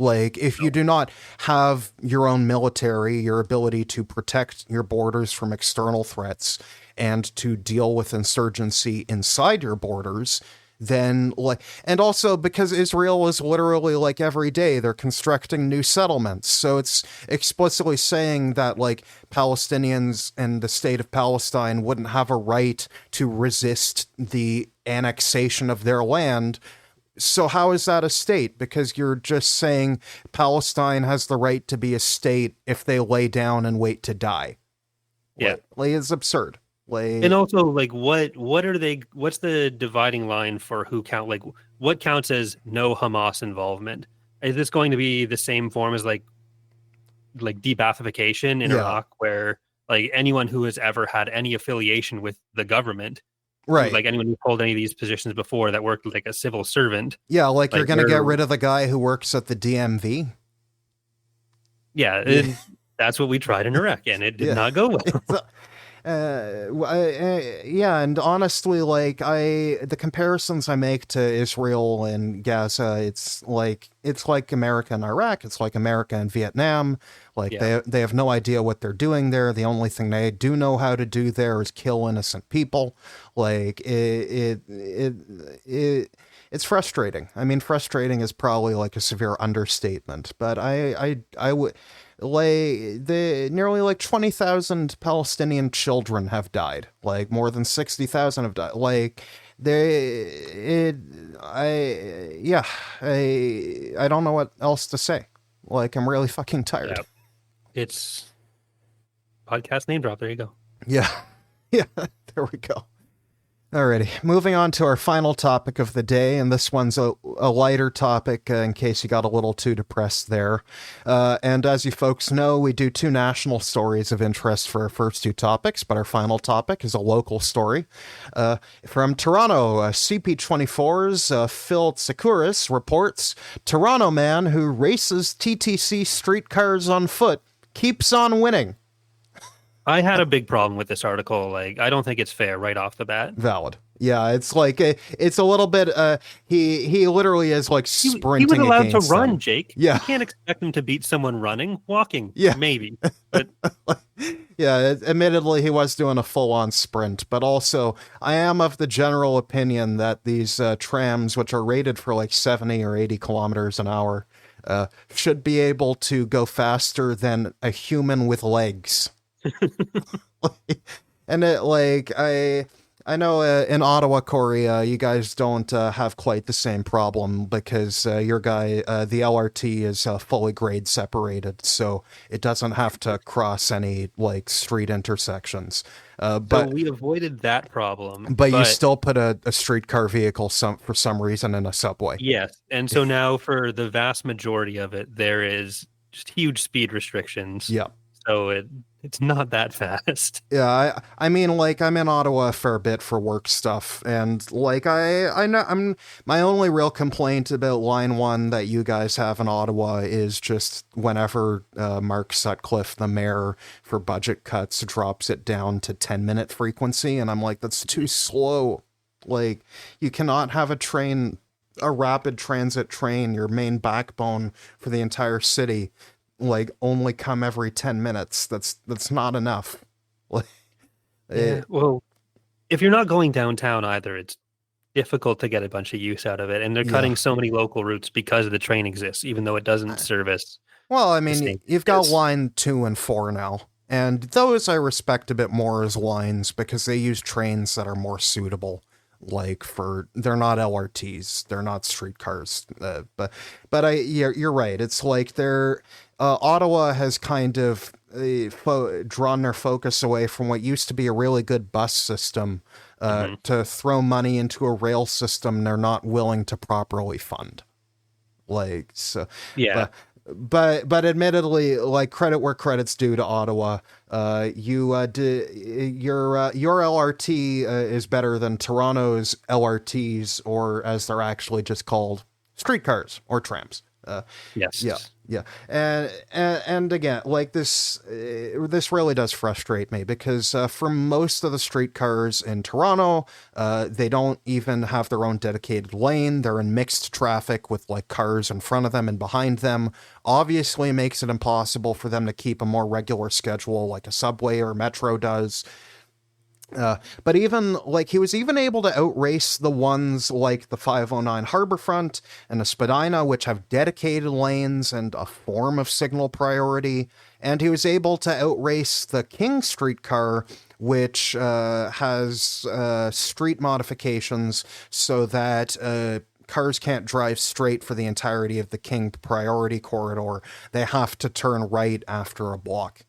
Like, if you do not have your own military, your ability to protect your borders from external threats and to deal with insurgency inside your borders, then, like, and also because Israel is literally, like, every day they're constructing new settlements. So it's explicitly saying that, like, Palestinians and the state of Palestine wouldn't have a right to resist the annexation of their land. So how is that a state? Because you're just saying Palestine has the right to be a state if they lay down and wait to die. Yeah. Like, it's absurd. And also, like, what are they? What's the dividing line for who count? Like, what counts as no Hamas involvement? Is this going to be the same form as like de-Baathification in Yeah. Iraq, where like anyone who has ever had any affiliation with the government, Right. like anyone who held any of these positions before that worked like a civil servant? Yeah, like you're Like, going to get rid of the guy who works at the DMV? Yeah, and that's what we tried in Iraq, and it did Yeah. not go well. Yeah, and honestly, like the comparisons I make to Israel and Gaza, it's like America and Iraq, it's like America and Vietnam. Like Yeah. they have no idea what they're doing there. The only thing they do know how to do there is kill innocent people. Like it's frustrating. I mean, frustrating is probably like a severe understatement, but I would nearly like 20,000 Palestinian children have died. Like more than 60,000 have died. Like I don't know what else to say. Like, I'm really fucking tired. Yeah. It's podcast name drop. There you go. Yeah. Yeah. There we go. Alrighty, moving on to our final topic of the day, and this one's a lighter topic in case you got a little too depressed there. And as you folks know, we do two national stories of interest for our first two topics, but our final topic is a local story. From Toronto, CP24's Phil Tsakouris reports, Toronto man who races TTC streetcars on foot keeps on winning. I had a big problem with this article. Like, I don't think it's fair right off the bat. Valid. Yeah, it's like it's a little bit. He literally is like sprinting. He was allowed to run, them. Jake. Yeah, you can't expect him to beat someone running, walking. Yeah, maybe. But yeah, admittedly, he was doing a full-on sprint. But also, I am of the general opinion that these trams, which are rated for like 70 or 80 kilometers an hour, should be able to go faster than a human with legs. And it, like I know in Ottawa, Korea, you guys don't have quite the same problem because your guy, the LRT is fully grade separated, so it doesn't have to cross any like street intersections. But so we avoided that problem. But you still put a streetcar vehicle for some reason in a subway. Yes, and so now for the vast majority of it, there is just huge speed restrictions. Yeah. So it's not that fast. Yeah, I mean, like, I'm in Ottawa a fair bit for work stuff, and like I know my only real complaint about Line 1 that you guys have in Ottawa is just whenever Mark Sutcliffe, the mayor, for budget cuts, drops it down to 10-minute frequency, and I'm like, that's too slow. Like, you cannot have a rapid transit train, your main backbone for the entire city, like only come every 10 minutes. That's not enough. Well, if you're not going downtown either, it's difficult to get a bunch of use out of it. And they're cutting so many local routes because the train exists, even though it doesn't service. Well, I mean, you've got line 2 and 4 now. And those I respect a bit more as lines because they use trains that are more suitable. Like they're not LRTs, they're not streetcars, but you're right. It's like Ottawa has kind of drawn their focus away from what used to be a really good bus system to throw money into a rail system they're not willing to properly fund. Like, so yeah. But admittedly, like, credit where credit's due to Ottawa. Your LRT is better than Toronto's LRTs, or as they're actually just called, streetcars or trams. Yes. Yeah, and again, like this really does frustrate me because for most of the streetcars in Toronto, they don't even have their own dedicated lane. They're in mixed traffic with like cars in front of them and behind them. Obviously, makes it impossible for them to keep a more regular schedule like a subway or metro does. But even like he was even able to outrace the ones like the 509 Harborfront and the Spadina, which have dedicated lanes and a form of signal priority. And he was able to outrace the King streetcar, which has street modifications so that cars can't drive straight for the entirety of the King priority corridor. They have to turn right after a block.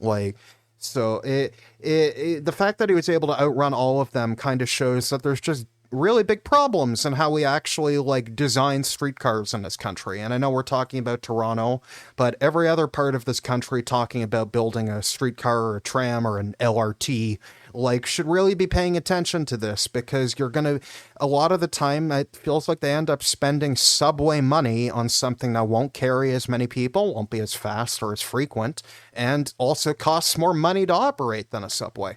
Like, so the fact that he was able to outrun all of them kind of shows that there's just really big problems in how we actually like design streetcars in this country. And I know we're talking about Toronto, but every other part of this country talking about building a streetcar or a tram or an LRT like should really be paying attention to this because you're going to a lot of the time it feels like they end up spending subway money on something that won't carry as many people, won't be as fast or as frequent, and also costs more money to operate than a subway.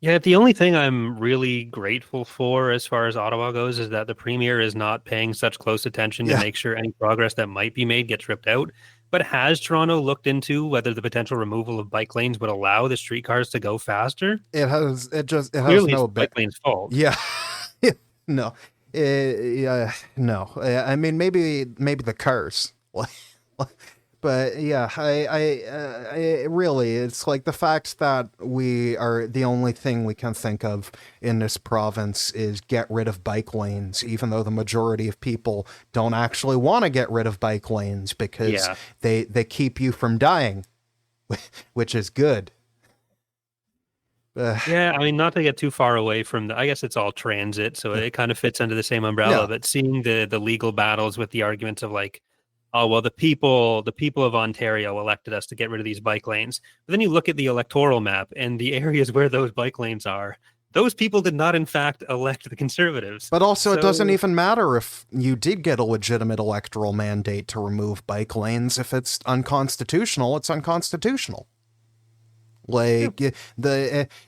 Yeah, the only thing I'm really grateful for as far as Ottawa goes is that the premier is not paying such close attention to Yeah, make sure any progress that might be made gets ripped out. But has Toronto looked into whether the potential removal of bike lanes would allow the streetcars to go faster? it has Clearly, it's no the bike bit. lane's fault. Yeah. No. Yeah, no. I mean, maybe the cars. But yeah, really, it's like the fact that we are the only thing we can think of in this province is get rid of bike lanes, even though the majority of people don't actually want to get rid of bike lanes because Yeah. they keep you from dying, which is good. Uh, Yeah, I mean, not to get too far away from I guess it's all transit, so it kind of fits under the same umbrella, yeah, but seeing the legal battles with the arguments of like, oh, well, the people of Ontario elected us to get rid of these bike lanes. But then you look at the electoral map and the areas where those bike lanes are, those people did not in fact elect the Conservatives. but also, it doesn't So even matter if you did get a legitimate electoral mandate to remove bike lanes. If it's unconstitutional, it's unconstitutional. yeah, Like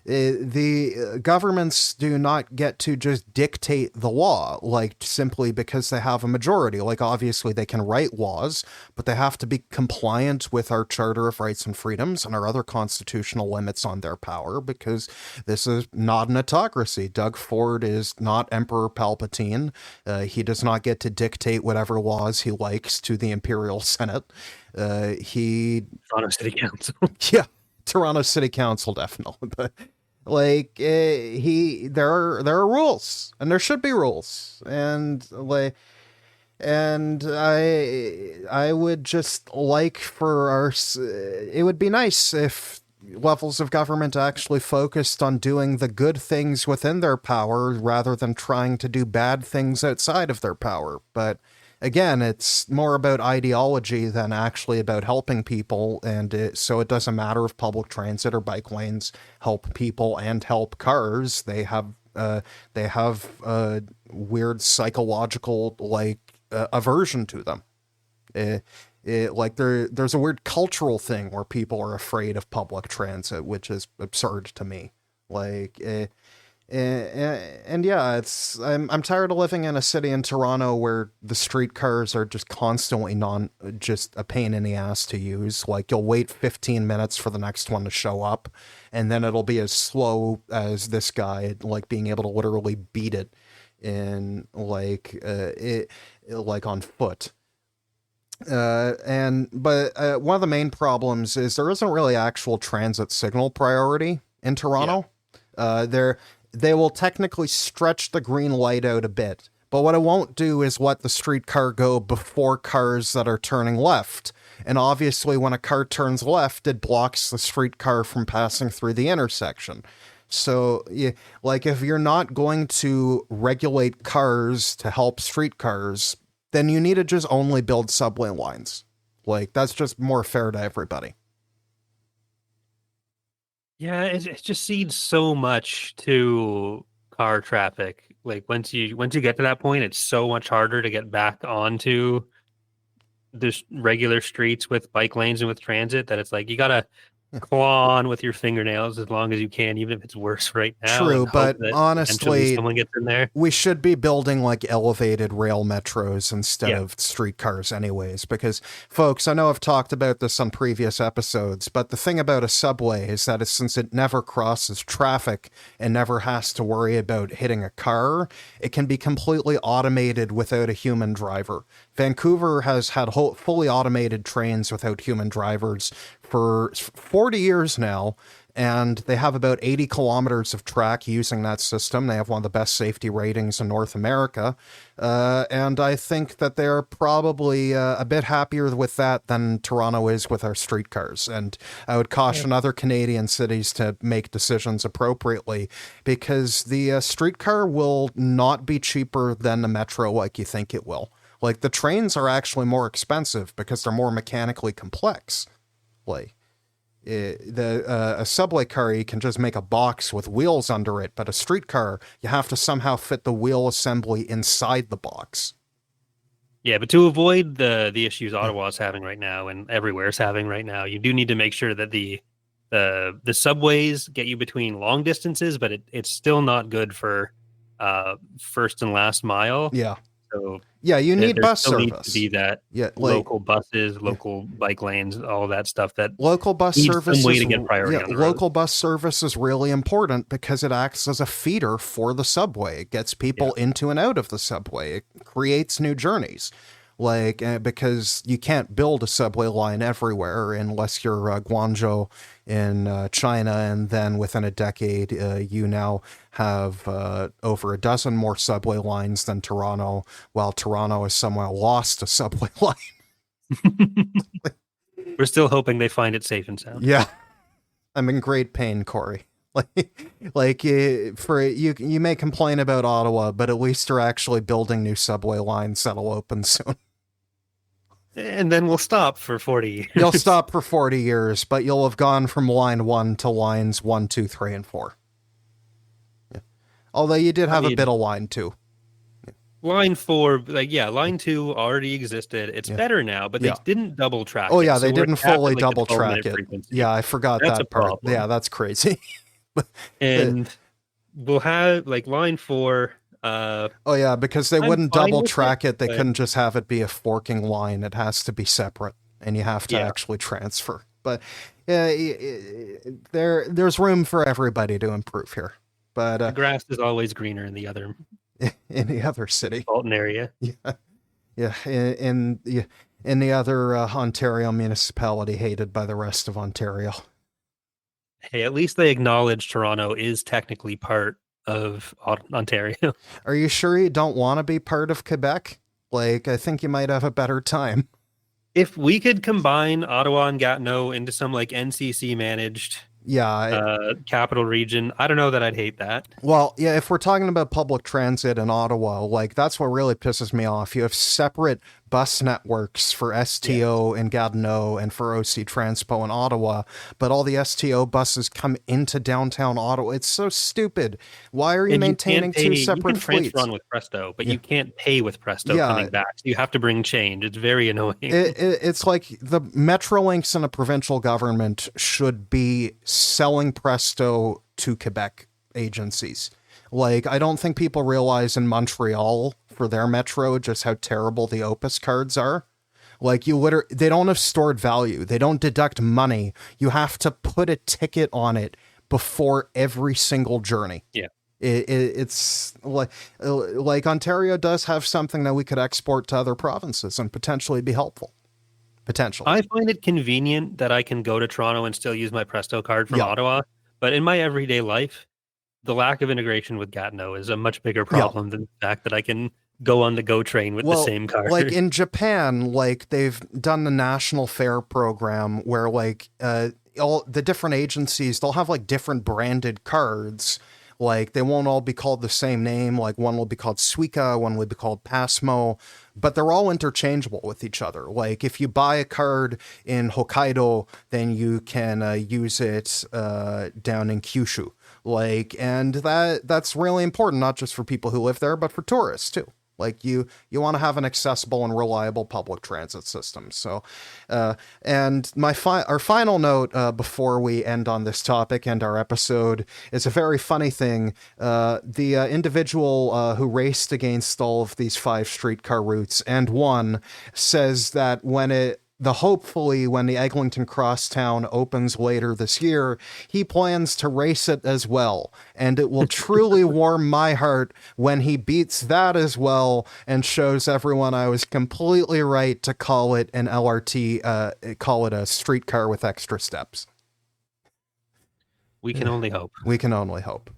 the governments do not get to just dictate the law, like simply because they have a majority. Like obviously they can write laws, but they have to be compliant with our Charter of Rights and Freedoms and our other constitutional limits on their power. Because this is not an autocracy. Doug Ford is not Emperor Palpatine. He does not get to dictate whatever laws he likes to the Imperial Senate. He Toronto City Council. yeah, Toronto City Council definitely, but like he there are rules and there should be rules and I would just like for our it would be nice if levels of government actually focused on doing the good things within their power rather than trying to do bad things outside of their power. But again, it's more about ideology than actually about helping people, and so it doesn't matter if public transit or bike lanes help people and help cars. They have weird psychological like aversion to them. Uh, like there's a weird cultural thing where people are afraid of public transit, which is absurd to me. Like, and yeah, it's I'm tired of living in a city in Toronto where the streetcars are just constantly non just a pain in the ass to use. Like you'll wait 15 minutes for the next one to show up, and then it'll be as slow as this guy, like being able to literally beat it in like on foot. And but one of the main problems is there isn't really actual transit signal priority in Yeah. Toronto. They will technically stretch the green light out a bit, but what it won't do is let the streetcar go before cars that are turning left. And obviously, when a car turns left, it blocks the streetcar from passing through the intersection. So, yeah, like if you're not going to regulate cars to help streetcars, then you need to just only build subway lines. Like that's just more fair to everybody. Yeah, it just cedes so much to car traffic. Like once you get to that point, it's so much harder to get back onto there's regular streets with bike lanes and with transit that it's like you gotta claw on with your fingernails as long as you can, even if it's worse right now, True, and hope but that eventually honestly, someone gets in there. we should be building like elevated rail metros instead Yeah. of streetcars anyways, because folks, I know I've talked about this on previous episodes, but the thing about a subway is that since it never crosses traffic and never has to worry about hitting a car, it can be completely automated without a human driver. Vancouver has had fully automated trains without human drivers for 40 years now, and they have about 80 kilometers of track using that system. They have one of the best safety ratings in North America, and I think that they're probably a bit happier with that than Toronto is with our streetcars. And I would caution other Canadian cities to make decisions appropriately, because the streetcar will not be cheaper than the metro like you think it will. Like, the trains are actually more expensive because they're more mechanically complex. Like, a subway car, you can just make a box with wheels under it, but a streetcar, you have to somehow fit the wheel assembly inside the box. Yeah, but to avoid the issues Ottawa's having right now and everywhere's having right now, you do need to make sure that the subways get you between long distances, but it's still not good for first and last mile. Yeah. So Yeah, you need there bus still needs to service. be that Yeah, like local buses, local bike lanes, all that stuff that local bus needs service some way is, to get priority on the road. local bus service is really important because it acts as a feeder for the subway. It gets people into and out of the subway. It creates new journeys. Like, because you can't build a subway line everywhere unless you're Guangzhou in China, and then within a decade, you now have over a dozen more subway lines than Toronto, while Toronto has somehow lost a subway line. We're still hoping they find it safe and sound. Yeah, I'm in great pain, Corey. For you may complain about Ottawa, but at least they're actually building new subway lines that'll open soon. And then we'll stop for 40 years. You'll stop for 40 years, but you'll have gone from line 1 to lines 1, 2, 3, and 4. Yeah. Although you did have a bit of line 2. Line 4, line 2 already existed. It's better now, but they didn't double track it. Oh, yeah, So they we're didn't capped fully at, double the 12 track minute it. frequency. Yeah, I forgot That's that a part. problem. Yeah, that's crazy. And we'll have, line 4... oh, yeah, because they I'm wouth fine double with track it, they but- couldn't just have it be a forking line. It has to be separate, and you have to actually transfer. But there's room for everybody to improve here. But the grass is always greener in the other in the other city. Alton area. Yeah, in the other Ontario municipality hated by the rest of Ontario. Hey, at least they acknowledge Toronto is technically part of Ontario. Are you sure you don't want to be part of Quebec? Like, I think you might have a better time. If we could combine Ottawa and Gatineau into some NCC managed capital region, I don't know that I'd hate that. Well, yeah, if we're talking about public transit in Ottawa, that's what really pisses me off. You have separate bus networks for STO in Gatineau and for OC Transpo in Ottawa, but all the STO buses come into downtown Ottawa. It's so stupid. Why are you maintaining two separate fleets? You can transfer on with Presto, but you can't pay with Presto coming back. So you have to bring change. It's very annoying. It's like the Metrolinx and a provincial government should be selling Presto to Quebec agencies. I don't think people realize in Montreal for their metro just how terrible the Opus cards are. They don't have stored value. They don't deduct money. You have to put a ticket on it before every single journey. Yeah. It's like Ontario does have something that we could export to other provinces and potentially be helpful. Potentially. I find it convenient that I can go to Toronto and still use my Presto card from Ottawa, but in my everyday life, the lack of integration with Gatineau is a much bigger problem than the fact that I can go on the GO train with the same card. Like in Japan, they've done the national fare program where all the different agencies, they'll have different branded cards. They won't all be called the same name. One will be called Suica, one will be called Passmo, but they're all interchangeable with each other. If you buy a card in Hokkaido, then you can use it down in Kyushu. And that's really important, not just for people who live there, but for tourists too. Like you want to have an accessible and reliable public transit system. So, and our final note before we end on this topic and our episode is a very funny thing. The individual who raced against all of these 5 streetcar routes and won says that hopefully when the Eglinton Crosstown opens later this year, he plans to race it as well. And it will truly warm my heart when he beats that as well and shows everyone I was completely right to call it an LRT, call it a streetcar with extra steps. We can only hope. We can only hope.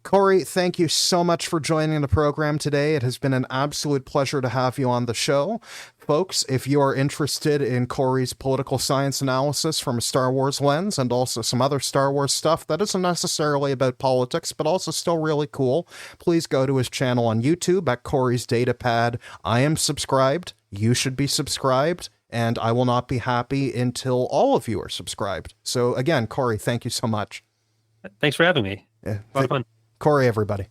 Corey, thank you so much for joining the program today. It has been an absolute pleasure to have you on the show. Folks, if you are interested in Corey's political science analysis from a Star Wars lens and also some other Star Wars stuff that isn't necessarily about politics, but also still really cool, please go to his channel on YouTube at Corey's Datapad. I am subscribed. You should be subscribed. And I will not be happy until all of you are subscribed. So again, Corey, thank you so much. Thanks for having me. Yeah. A lot of fun. Corey, everybody.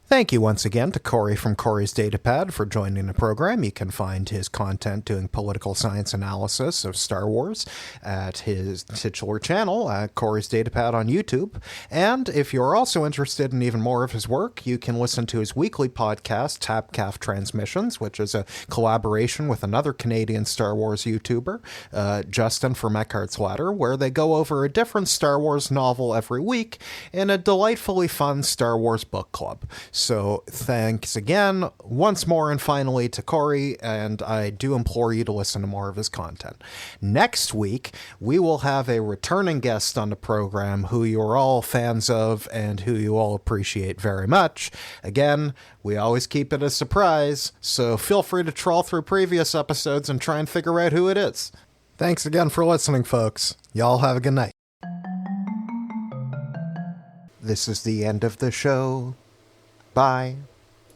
Thank you once again to Corey from Corey's Datapad for joining the program. You can find his content doing political science analysis of Star Wars at his titular channel at Corey's Datapad on YouTube. And if you're also interested in even more of his work, you can listen to his weekly podcast, Tapcaf Transmissions, which is a collaboration with another Canadian Star Wars YouTuber, Justin from Eckhart's Ladder, where they go over a different Star Wars novel every week in a delightfully fun Star Wars book club. So thanks again, once more and finally to Corey, and I do implore you to listen to more of his content. Next week, we will have a returning guest on the program who you're all fans of and who you all appreciate very much. Again, we always keep it a surprise, so feel free to trawl through previous episodes and try and figure out who it is. Thanks again for listening, folks. Y'all have a good night. This is the end of the show. Bye.